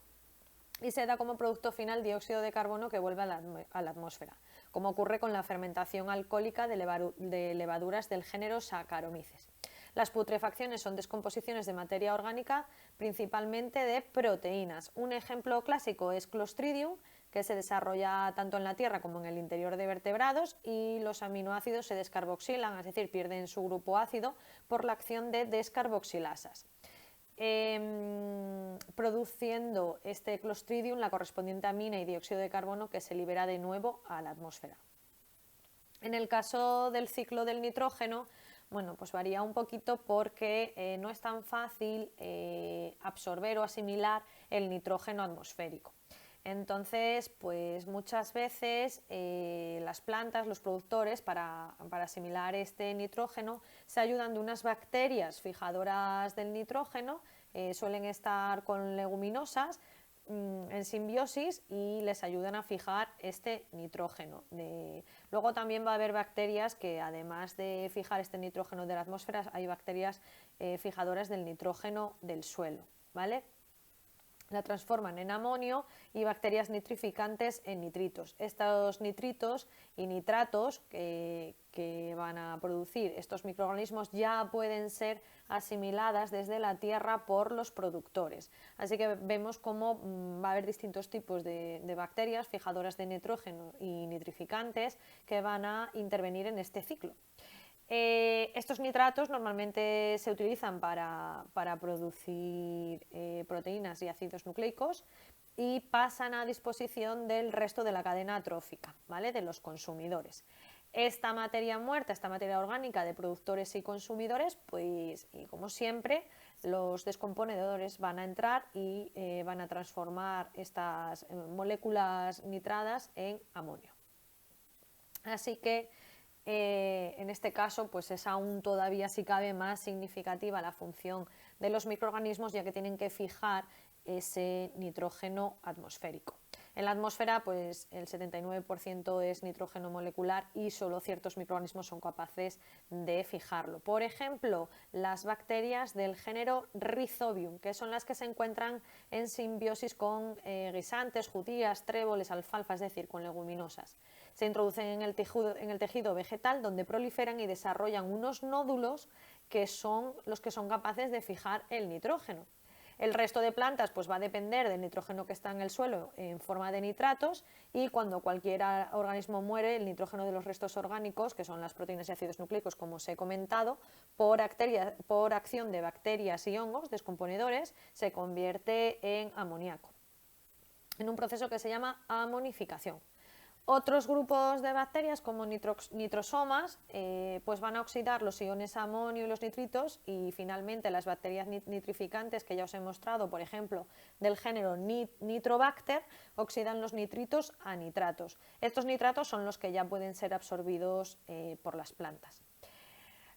y se da como producto final dióxido de carbono que vuelve a la atmósfera, como ocurre con la fermentación alcohólica de levaduras del género Saccharomyces. Las putrefacciones son descomposiciones de materia orgánica, principalmente de proteínas. Un ejemplo clásico es Clostridium, que se desarrolla tanto en la tierra como en el interior de vertebrados, y los aminoácidos se descarboxilan, es decir, pierden su grupo ácido por la acción de descarboxilasas, produciendo este Clostridium la correspondiente amina y dióxido de carbono que se libera de nuevo a la atmósfera. En el caso del ciclo del nitrógeno, bueno, pues varía un poquito porque no es tan fácil absorber o asimilar el nitrógeno atmosférico. Entonces, pues muchas veces las plantas, los productores, para asimilar este nitrógeno, se ayudan de unas bacterias fijadoras del nitrógeno, suelen estar con leguminosas en simbiosis y les ayudan a fijar este nitrógeno. Luego también va a haber bacterias que, además de fijar este nitrógeno de la atmósfera, hay bacterias fijadoras del nitrógeno del suelo, ¿vale? La transforman en amonio y bacterias nitrificantes en nitritos. Estos nitritos y nitratos que van a producir estos microorganismos ya pueden ser asimiladas desde la tierra por los productores. Así que vemos cómo va a haber distintos tipos de bacterias fijadoras de nitrógeno y nitrificantes que van a intervenir en este ciclo. Estos nitratos normalmente se utilizan para producir proteínas y ácidos nucleicos y pasan a disposición del resto de la cadena trófica, ¿vale? De los consumidores. Esta materia muerta, esta materia orgánica de productores y consumidores, pues y como siempre, los descomponedores van a entrar y van a transformar estas moléculas nitradas en amonio. Así que en este caso pues es aún todavía, si cabe, más significativa la función de los microorganismos, ya que tienen que fijar ese nitrógeno atmosférico. En la atmósfera pues el 79% es nitrógeno molecular y solo ciertos microorganismos son capaces de fijarlo. Por ejemplo, las bacterias del género Rhizobium, que son las que se encuentran en simbiosis con guisantes, judías, tréboles, alfalfa, es decir, con leguminosas. Se introducen en el tejido vegetal, donde proliferan y desarrollan unos nódulos que son los que son capaces de fijar el nitrógeno. El resto de plantas pues va a depender del nitrógeno que está en el suelo en forma de nitratos, y cuando cualquier organismo muere, el nitrógeno de los restos orgánicos, que son las proteínas y ácidos nucleicos, como os he comentado, por acción de bacterias y hongos descomponedores, se convierte en amoníaco, en un proceso que se llama amonificación. Otros grupos de bacterias, como nitrosomas, pues van a oxidar los iones amonio y los nitritos, y finalmente las bacterias nitrificantes que ya os he mostrado, por ejemplo, del género Nitrobacter, oxidan los nitritos a nitratos. Estos nitratos son los que ya pueden ser absorbidos por las plantas.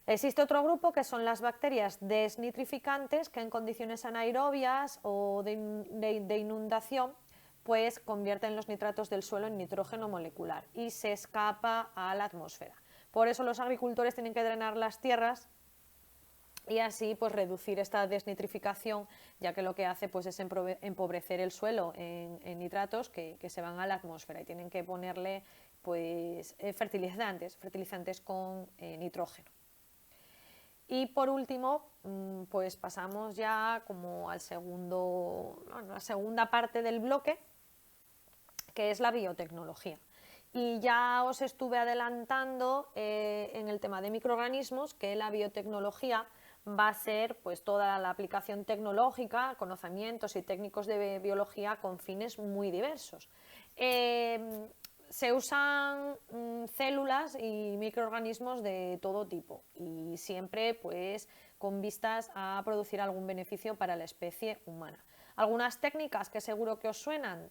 Existe otro grupo que son las bacterias desnitrificantes, que en condiciones anaerobias o de inundación pues convierten los nitratos del suelo en nitrógeno molecular y se escapa a la atmósfera. Por eso los agricultores tienen que drenar las tierras y así pues reducir esta desnitrificación, ya que lo que hace pues es empobrecer el suelo en nitratos que se van a la atmósfera y tienen que ponerle pues fertilizantes con nitrógeno. Y por último, pues pasamos ya como a la segunda parte del bloque, que es la biotecnología. Y ya os estuve adelantando en el tema de microorganismos que la biotecnología va a ser pues toda la aplicación tecnológica, conocimientos y técnicos de biología con fines muy diversos. Se usan células y microorganismos de todo tipo y siempre pues con vistas a producir algún beneficio para la especie humana. Algunas técnicas que seguro que os suenan,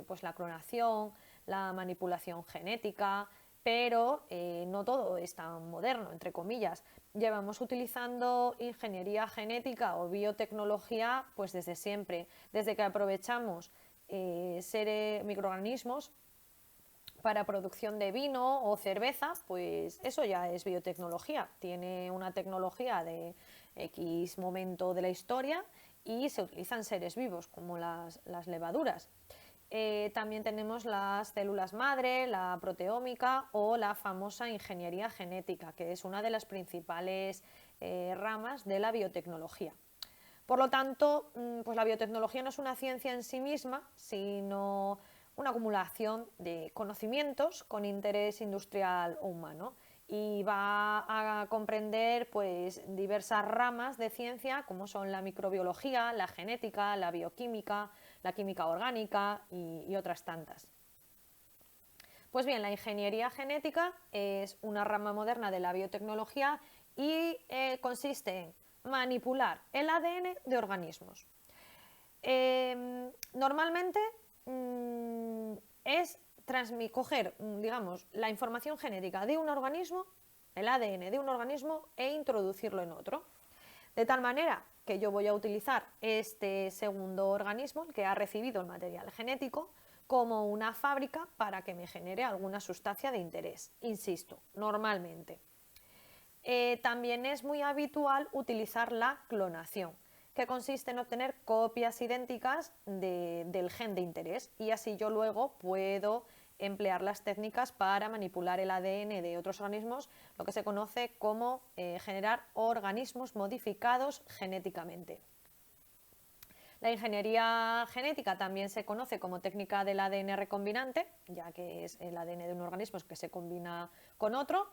pues la clonación, la manipulación genética, pero no todo es tan moderno, entre comillas. Llevamos utilizando ingeniería genética o biotecnología pues desde siempre, desde que aprovechamos microorganismos para producción de vino o cerveza, pues eso ya es biotecnología. Tiene una tecnología de X momento de la historia y se utilizan seres vivos como las levaduras. También tenemos las células madre, la proteómica o la famosa ingeniería genética, que es una de las principales ramas de la biotecnología. Por lo tanto, pues la biotecnología no es una ciencia en sí misma, sino una acumulación de conocimientos con interés industrial o humano, y va a comprender pues diversas ramas de ciencia como son la microbiología, la genética, la bioquímica, la química orgánica y otras tantas. Pues bien, la ingeniería genética es una rama moderna de la biotecnología y consiste en manipular el ADN de organismos. Normalmente es coger, digamos, la información genética de un organismo, el ADN de un organismo, e introducirlo en otro. De tal manera que yo voy a utilizar este segundo organismo, el que ha recibido el material genético, como una fábrica para que me genere alguna sustancia de interés. Insisto, normalmente. También es muy habitual utilizar la clonación, que consiste en obtener copias idénticas del gen de interés, y así yo luego puedo emplear las técnicas para manipular el ADN de otros organismos, lo que se conoce como generar organismos modificados genéticamente. La ingeniería genética también se conoce como técnica del ADN recombinante, ya que es el ADN de un organismo que se combina con otro.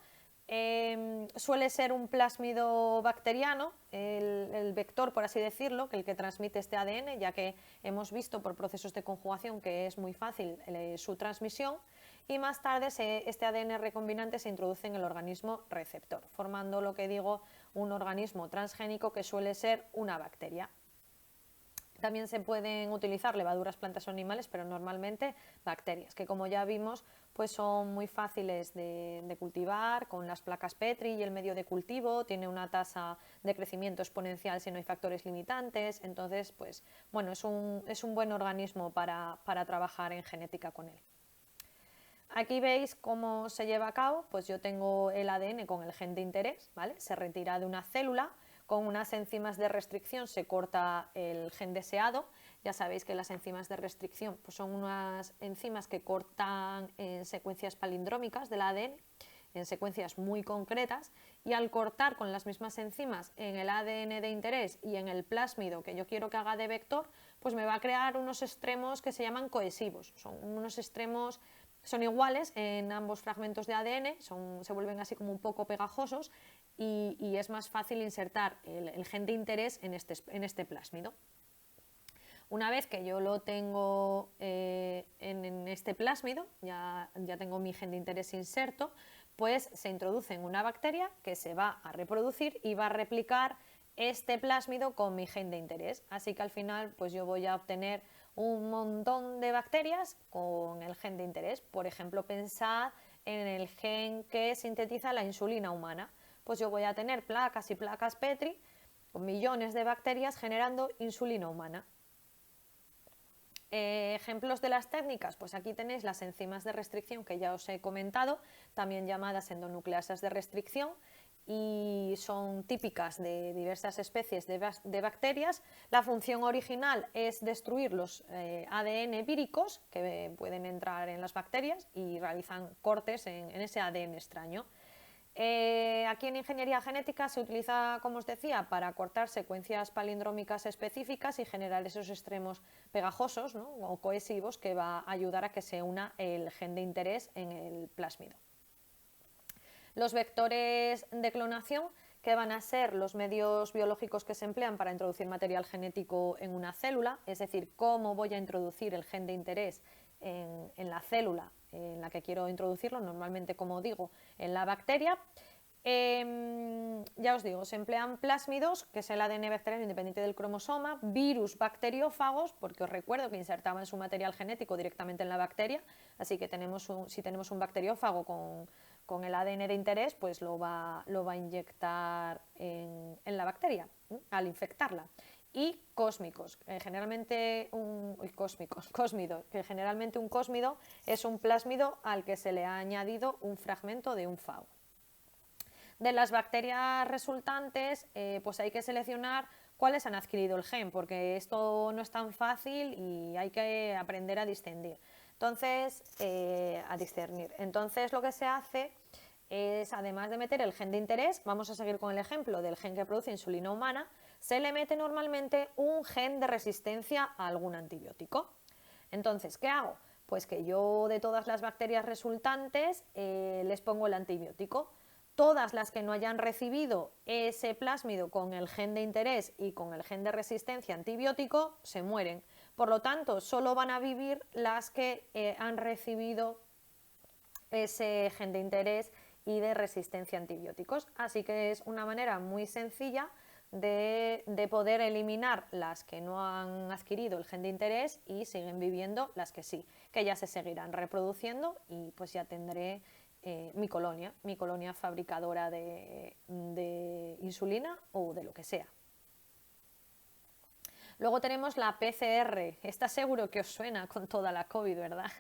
Suele ser un plásmido bacteriano, el vector, por así decirlo, el que transmite este ADN, ya que hemos visto por procesos de conjugación que es muy fácil su transmisión, y más tarde este ADN recombinante se introduce en el organismo receptor, formando, lo que digo, un organismo transgénico que suele ser una bacteria. También se pueden utilizar levaduras, plantas o animales, pero normalmente bacterias, que como ya vimos, pues son muy fáciles de cultivar con las placas Petri y el medio de cultivo, tiene una tasa de crecimiento exponencial si no hay factores limitantes, entonces pues bueno, es un buen organismo para trabajar en genética con él. Aquí veis cómo se lleva a cabo, pues yo tengo el ADN con el gen de interés, ¿vale? Se retira de una célula, con unas enzimas de restricción se corta el gen deseado. Ya sabéis que las enzimas de restricción pues son unas enzimas que cortan en secuencias palindrómicas del ADN, en secuencias muy concretas, y al cortar con las mismas enzimas en el ADN de interés y en el plásmido que yo quiero que haga de vector, pues me va a crear unos extremos que se llaman cohesivos. Son unos extremos, son iguales en ambos fragmentos de ADN, se vuelven así como un poco pegajosos, y es más fácil insertar el gen de interés en este plásmido. Una vez que yo lo tengo en este plásmido, ya tengo mi gen de interés inserto, pues se introduce en una bacteria que se va a reproducir y va a replicar este plásmido con mi gen de interés. Así que al final pues yo voy a obtener un montón de bacterias con el gen de interés. Por ejemplo, pensad en el gen que sintetiza la insulina humana. Pues yo voy a tener placas y placas Petri con millones de bacterias generando insulina humana. Ejemplos de las técnicas, pues aquí tenéis las enzimas de restricción que ya os he comentado, también llamadas endonucleasas de restricción, y son típicas de diversas especies de bacterias. La función original es destruir los ADN víricos que pueden entrar en las bacterias y realizan cortes en ese ADN extraño. Aquí en ingeniería genética se utiliza, como os decía, para cortar secuencias palindrómicas específicas y generar esos extremos pegajosos, ¿no?, o cohesivos, que va a ayudar a que se una el gen de interés en el plásmido. Los vectores de clonación, que van a ser los medios biológicos que se emplean para introducir material genético en una célula, es decir, cómo voy a introducir el gen de interés en la célula en la que quiero introducirlo, normalmente, como digo, en la bacteria. Ya os digo, se emplean plásmidos, que es el ADN bacteriano independiente del cromosoma, virus bacteriófagos, porque os recuerdo que insertaban su material genético directamente en la bacteria, así que si tenemos un bacteriófago con el ADN de interés, pues lo va a inyectar en la bacteria, al infectarla. Y cósmicos, cósmidos, que generalmente un cósmido es un plásmido al que se le ha añadido un fragmento de un fago. De las bacterias resultantes, pues hay que seleccionar cuáles han adquirido el gen, porque esto no es tan fácil y hay que aprender a discernir. Entonces, lo que se hace es, además de meter el gen de interés, vamos a seguir con el ejemplo del gen que produce insulina humana, se le mete normalmente un gen de resistencia a algún antibiótico. Entonces, ¿qué hago? Pues que yo, de todas las bacterias resultantes, les pongo el antibiótico. Todas las que no hayan recibido ese plásmido con el gen de interés y con el gen de resistencia antibiótico se mueren. Por lo tanto, solo van a vivir las que han recibido ese gen de interés y de resistencia a antibióticos. Así que es una manera muy sencilla de poder eliminar las que no han adquirido el gen de interés y siguen viviendo las que sí, que ya se seguirán reproduciendo y pues ya tendré mi colonia fabricadora de insulina o de lo que sea. Luego tenemos la PCR. Esta seguro que os suena con toda la COVID, ¿verdad?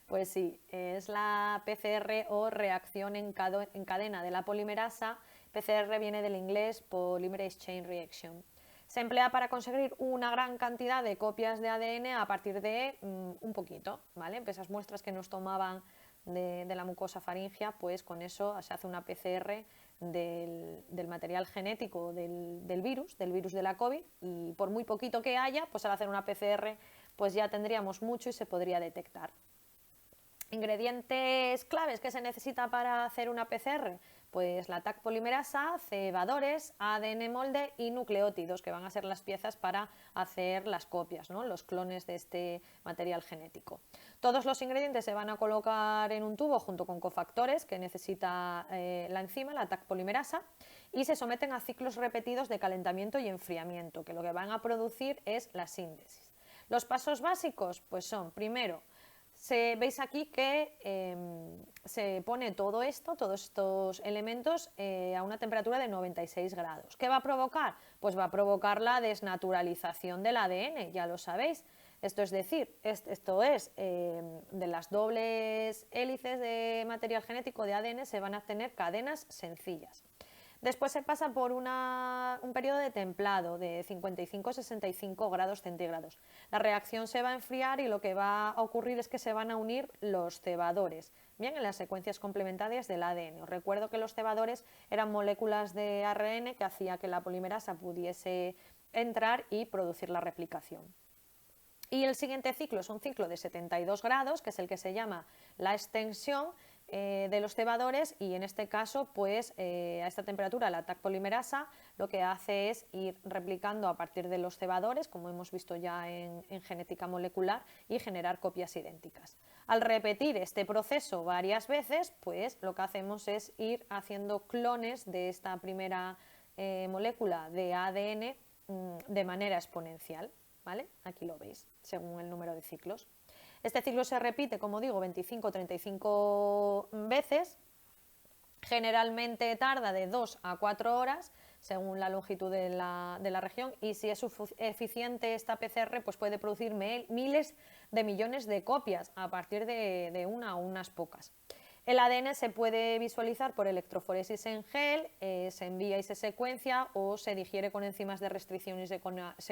Pues sí, es la PCR o reacción en cadena de la polimerasa. PCR viene del inglés Polymerase Chain Reaction. Se emplea para conseguir una gran cantidad de copias de ADN a partir de un poquito, ¿vale? Esas muestras que nos tomaban de la mucosa faríngea, pues con eso se hace una PCR del material genético del virus de la COVID, y por muy poquito que haya, pues al hacer una PCR pues ya tendríamos mucho y se podría detectar. Ingredientes claves que se necesita para hacer una PCR, pues la Taq polimerasa, cebadores, ADN molde y nucleótidos, que van a ser las piezas para hacer las copias, ¿no?, los clones de este material genético. Todos los ingredientes se van a colocar en un tubo junto con cofactores que necesita la enzima, la Taq polimerasa, y se someten a ciclos repetidos de calentamiento y enfriamiento, que lo que van a producir es la síntesis. Los pasos básicos, pues son, primero, veis aquí que se pone todos estos elementos a una temperatura de 96 grados. ¿Qué va a provocar? Pues va a provocar la desnaturalización del ADN, ya lo sabéis. Esto es decir, de las dobles hélices de material genético de ADN se van a obtener cadenas sencillas. Después se pasa por un periodo de templado de 55-65 grados centígrados. La reacción se va a enfriar y lo que va a ocurrir es que se van a unir los cebadores, bien, en las secuencias complementarias del ADN. Os recuerdo que los cebadores eran moléculas de ARN que hacía que la polimerasa pudiese entrar y producir la replicación. Y el siguiente ciclo es un ciclo de 72 grados, que es el que se llama la extensión de los cebadores, y en este caso, pues a esta temperatura la Taq polimerasa lo que hace es ir replicando a partir de los cebadores, como hemos visto ya en genética molecular, y generar copias idénticas. Al repetir este proceso varias veces, pues lo que hacemos es ir haciendo clones de esta primera molécula de ADN de manera exponencial, ¿vale? Aquí lo veis, según el número de ciclos. Este ciclo se repite, como digo, 25-35 veces. Generalmente tarda de 2 a 4 horas, según la longitud de la región, y si es eficiente esta PCR, pues puede producir miles de millones de copias a partir de una o unas pocas. El ADN se puede visualizar por electroforesis en gel, se envía y se secuencia o se digiere con enzimas de restricción y se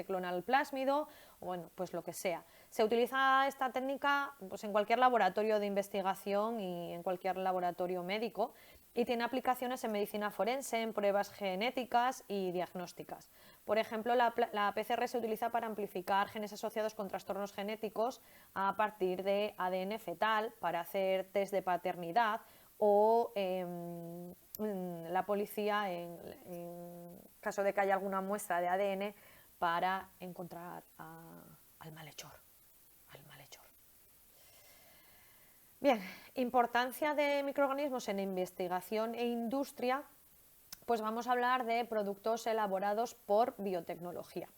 clona el plásmido, o bueno, pues lo que sea. Se utiliza esta técnica pues, en cualquier laboratorio de investigación y en cualquier laboratorio médico y tiene aplicaciones en medicina forense, en pruebas genéticas y diagnósticas. Por ejemplo, la PCR se utiliza para amplificar genes asociados con trastornos genéticos a partir de ADN fetal para hacer test de paternidad o la policía, en caso de que haya alguna muestra de ADN, para encontrar al malhechor. Bien, importancia de microorganismos en investigación e industria, pues vamos a hablar de productos elaborados por biotecnología.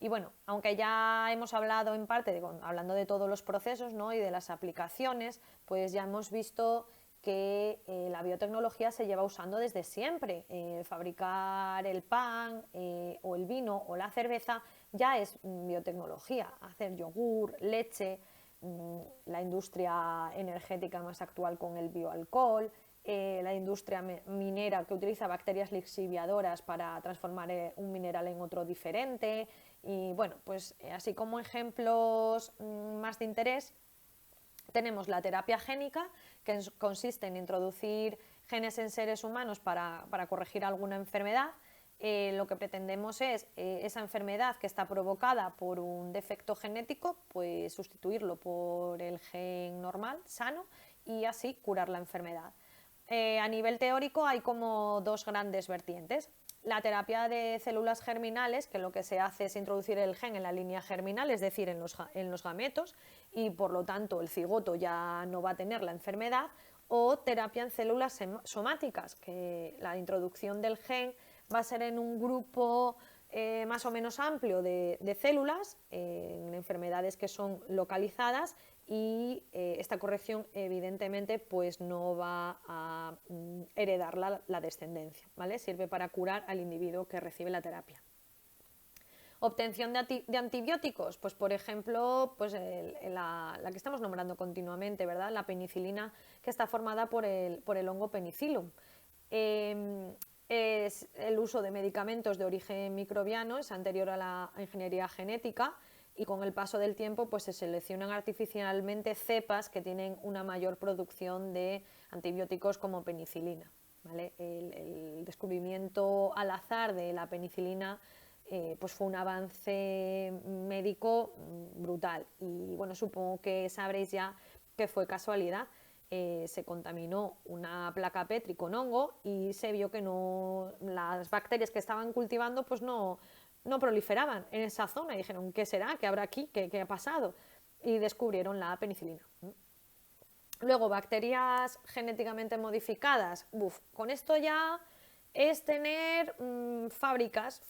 Y bueno, aunque ya hemos hablado en parte, hablando de todos los procesos, ¿no? y de las aplicaciones, pues ya hemos visto que la biotecnología se lleva usando desde siempre. Fabricar el pan o el vino o la cerveza ya es biotecnología. Hacer yogur, leche, la industria energética más actual con el bioalcohol, la industria minera que utiliza bacterias lixiviadoras para transformar un mineral en otro diferente. Y bueno, pues así como ejemplos más de interés, tenemos la terapia génica, que consiste en introducir genes en seres humanos para corregir alguna enfermedad. Lo que pretendemos es esa enfermedad que está provocada por un defecto genético, pues sustituirlo por el gen normal, sano, y así curar la enfermedad. A nivel teórico hay como dos grandes vertientes. La terapia de células germinales, que lo que se hace es introducir el gen en la línea germinal, es decir, en los gametos, y por lo tanto el cigoto ya no va a tener la enfermedad, o terapia en células somáticas, que la introducción del gen va a ser en un grupo más o menos amplio de células, en enfermedades que son localizadas, y esta corrección evidentemente pues no va a heredar la descendencia, ¿vale? Sirve para curar al individuo que recibe la terapia. Obtención de antibióticos, pues por ejemplo, pues la que estamos nombrando continuamente, ¿verdad? La penicilina, que está formada por el hongo Penicillium. Es el uso de medicamentos de origen microbiano, es anterior a la ingeniería genética, y con el paso del tiempo pues se seleccionan artificialmente cepas que tienen una mayor producción de antibióticos como penicilina, ¿vale? El descubrimiento al azar de la penicilina pues fue un avance médico brutal, y bueno, supongo que sabréis ya que fue casualidad. Se contaminó una placa Petri con hongo y se vio que las bacterias que estaban cultivando pues no proliferaban en esa zona, y dijeron, ¿qué será? ¿Qué habrá aquí? ¿Qué ha pasado? Y descubrieron la penicilina. Luego, bacterias genéticamente modificadas. Con esto ya es tener fábricas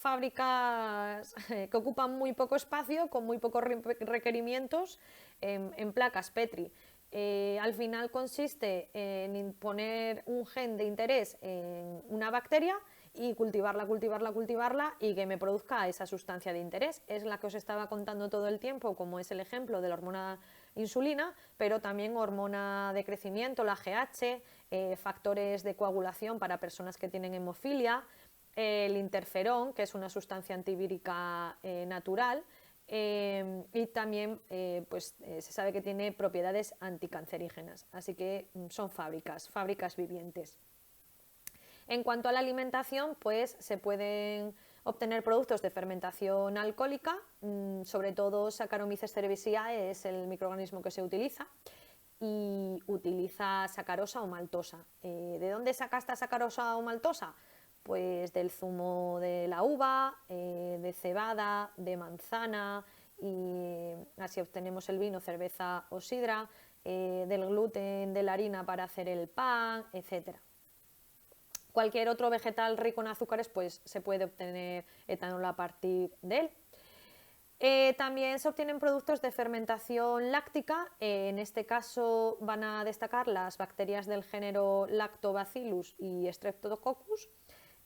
que ocupan muy poco espacio, con muy pocos requerimientos en placas Petri. Al final consiste en poner un gen de interés en una bacteria y cultivarla y que me produzca esa sustancia de interés. Es la que os estaba contando todo el tiempo, como es el ejemplo de la hormona insulina, pero también hormona de crecimiento, la GH, factores de coagulación para personas que tienen hemofilia, el interferón, que es una sustancia antivírica natural, y también se sabe que tiene propiedades anticancerígenas, así que son fábricas vivientes. En cuanto a la alimentación, pues se pueden obtener productos de fermentación alcohólica, sobre todo Saccharomyces cerevisiae es el microorganismo que se utiliza, y utiliza sacarosa o maltosa. ¿De dónde saca esta sacarosa o maltosa? Pues del zumo de la uva, de cebada, de manzana, y así obtenemos el vino, cerveza o sidra, del gluten de la harina para hacer el pan, etc. Cualquier otro vegetal rico en azúcares, pues se puede obtener etanol a partir de él. También se obtienen productos de fermentación láctica, en este caso van a destacar las bacterias del género Lactobacillus y Streptococcus.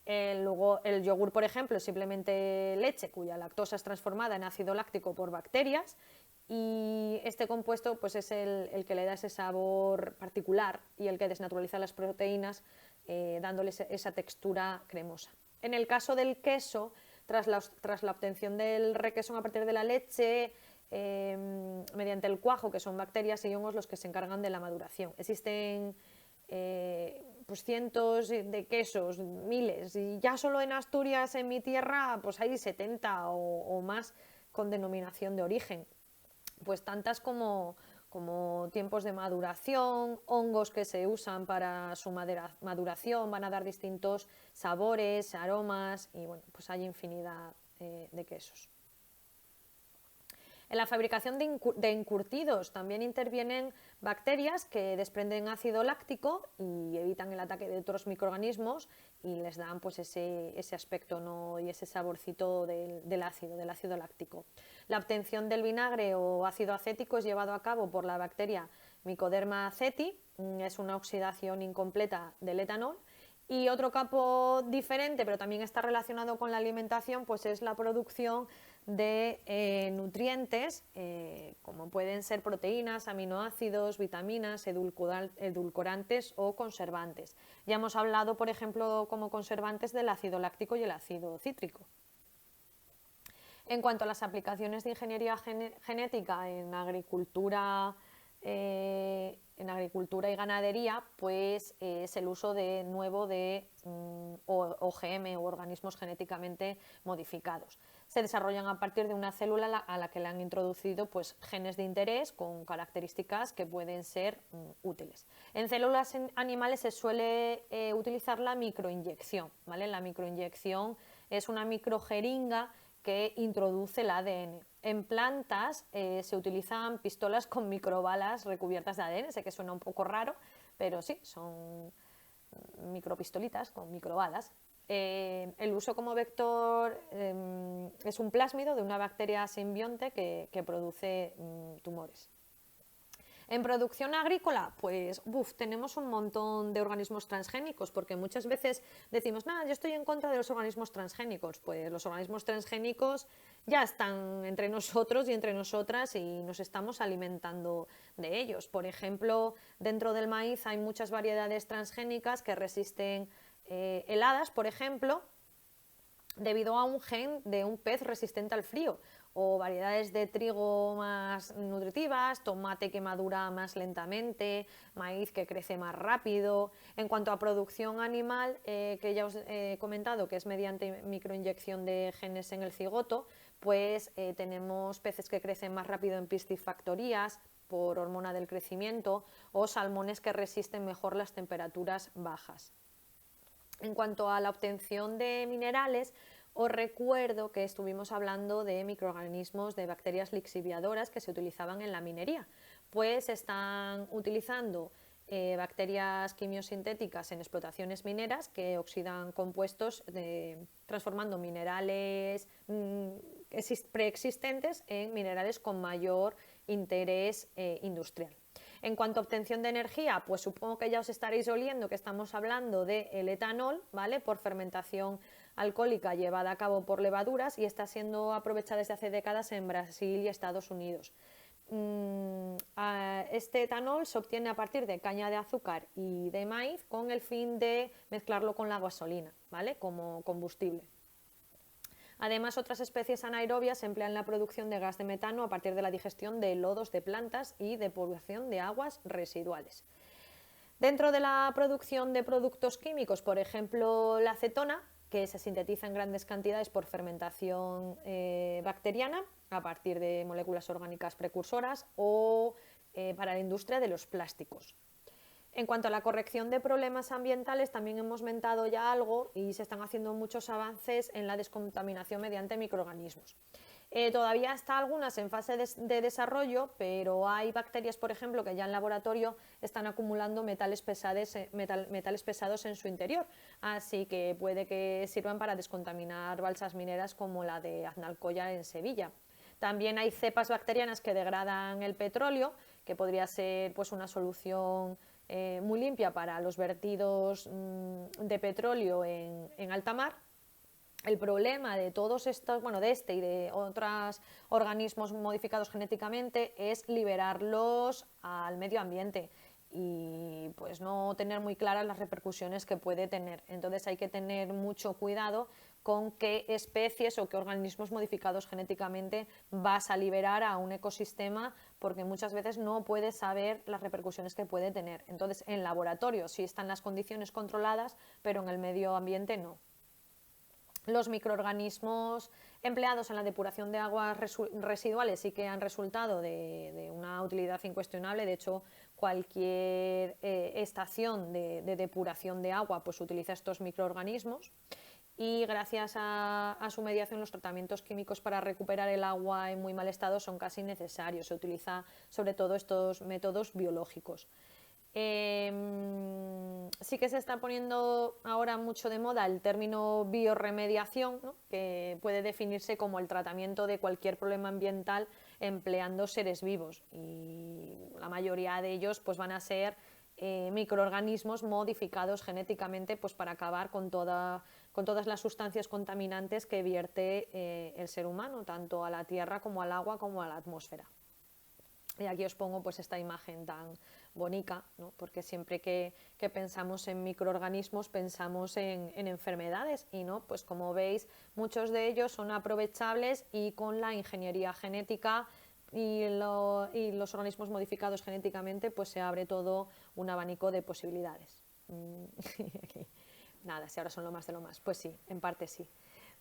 Luego el yogur, por ejemplo, es simplemente leche cuya lactosa es transformada en ácido láctico por bacterias, y este compuesto pues, es el que le da ese sabor particular y el que desnaturaliza las proteínas, dándoles esa textura cremosa. En el caso del queso, tras la obtención del requesón a partir de la leche, mediante el cuajo, que son bacterias y hongos los que se encargan de la maduración. Existen pues cientos de quesos, miles, y ya solo en Asturias, en mi tierra, pues hay 70 o más con denominación de origen. Pues tantas como tiempos de maduración, hongos que se usan para su maduración, van a dar distintos sabores, aromas, y bueno, pues hay infinidad de quesos. En la fabricación de encurtidos también intervienen bacterias que desprenden ácido láctico y evitan el ataque de otros microorganismos y les dan pues ese aspecto, ¿no? Y ese saborcito del ácido láctico. La obtención del vinagre o ácido acético es llevado a cabo por la bacteria Mycoderma aceti, es una oxidación incompleta del etanol. Y otro campo diferente, pero también está relacionado con la alimentación, pues es la producción de nutrientes, como pueden ser proteínas, aminoácidos, vitaminas, edulcorantes o conservantes. Ya hemos hablado, por ejemplo, como conservantes del ácido láctico y el ácido cítrico. En cuanto a las aplicaciones de ingeniería genética en agricultura y ganadería, pues es el uso de OGM o organismos genéticamente modificados. Se desarrollan a partir de una célula a la que le han introducido pues, genes de interés con características que pueden ser útiles. En células animales se suele utilizar la microinyección, ¿vale? La microinyección es una microjeringa que introduce el ADN. En plantas se utilizan pistolas con microbalas recubiertas de ADN, sé que suena un poco raro, pero sí, son micropistolitas con microbalas. El uso como vector es un plásmido de una bacteria simbionte que produce tumores. En producción agrícola, pues tenemos un montón de organismos transgénicos, porque muchas veces decimos, yo estoy en contra de los organismos transgénicos. Pues los organismos transgénicos ya están entre nosotros y entre nosotras y nos estamos alimentando de ellos. Por ejemplo, dentro del maíz hay muchas variedades transgénicas que resisten heladas, por ejemplo, debido a un gen de un pez resistente al frío, o variedades de trigo más nutritivas, tomate que madura más lentamente, maíz que crece más rápido. En cuanto a producción animal, que ya os he comentado que es mediante microinyección de genes en el cigoto, pues tenemos peces que crecen más rápido en piscifactorías por hormona del crecimiento, o salmones que resisten mejor las temperaturas bajas. En cuanto a la obtención de minerales, os recuerdo que estuvimos hablando de microorganismos, de bacterias lixiviadoras que se utilizaban en la minería. Pues están utilizando bacterias quimiosintéticas en explotaciones mineras que oxidan compuestos transformando minerales preexistentes en minerales con mayor interés industrial. En cuanto a obtención de energía, pues supongo que ya os estaréis oliendo que estamos hablando del etanol, ¿vale? Por fermentación alcohólica llevada a cabo por levaduras y está siendo aprovechada desde hace décadas en Brasil y Estados Unidos. Este etanol se obtiene a partir de caña de azúcar y de maíz con el fin de mezclarlo con la gasolina, ¿vale? Como combustible. Además, otras especies anaerobias emplean la producción de gas de metano a partir de la digestión de lodos de plantas y depuración de aguas residuales. Dentro de la producción de productos químicos, por ejemplo, la acetona, que se sintetiza en grandes cantidades por fermentación bacteriana a partir de moléculas orgánicas precursoras, o para la industria de los plásticos. En cuanto a la corrección de problemas ambientales, también hemos mentado ya algo y se están haciendo muchos avances en la descontaminación mediante microorganismos. Todavía está algunas en fase de desarrollo, pero hay bacterias, por ejemplo, que ya en laboratorio están acumulando metales pesados en su interior, así que puede que sirvan para descontaminar balsas mineras como la de Aznalcóllar en Sevilla. También hay cepas bacterianas que degradan el petróleo, que podría ser pues, una solución muy limpia para los vertidos de petróleo en alta mar. El problema de todos estos, bueno, de este y de otros organismos modificados genéticamente es liberarlos al medio ambiente y pues no tener muy claras las repercusiones que puede tener. Entonces hay que tener mucho cuidado con qué especies o qué organismos modificados genéticamente vas a liberar a un ecosistema, porque muchas veces no puedes saber las repercusiones que puede tener. Entonces en laboratorio sí están las condiciones controladas, pero en el medio ambiente no. Los microorganismos empleados en la depuración de aguas residuales sí que han resultado de una utilidad incuestionable. De hecho, cualquier estación de depuración de agua pues utiliza estos microorganismos, y gracias a su mediación los tratamientos químicos para recuperar el agua en muy mal estado son casi necesarios. Se utiliza sobre todo estos métodos biológicos. Sí que se está poniendo ahora mucho de moda el término biorremediación, ¿no? Que puede definirse como el tratamiento de cualquier problema ambiental empleando seres vivos, y la mayoría de ellos pues, van a ser microorganismos modificados genéticamente pues, para acabar con todas las sustancias contaminantes que vierte el ser humano, tanto a la tierra como al agua como a la atmósfera. Y aquí os pongo pues esta imagen tan bonita, ¿no? Porque siempre que pensamos en microorganismos pensamos en enfermedades, y no, pues como veis muchos de ellos son aprovechables, y con la ingeniería genética y los organismos modificados genéticamente pues se abre todo un abanico de posibilidades. Nada, si ahora son lo más de lo más, pues sí, en parte sí.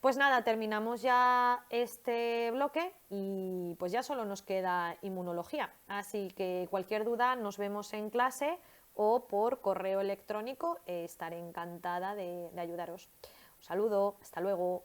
Pues nada, terminamos ya este bloque y pues ya solo nos queda inmunología. Así que cualquier duda nos vemos en clase o por correo electrónico. Estaré encantada de ayudaros. Un saludo, hasta luego.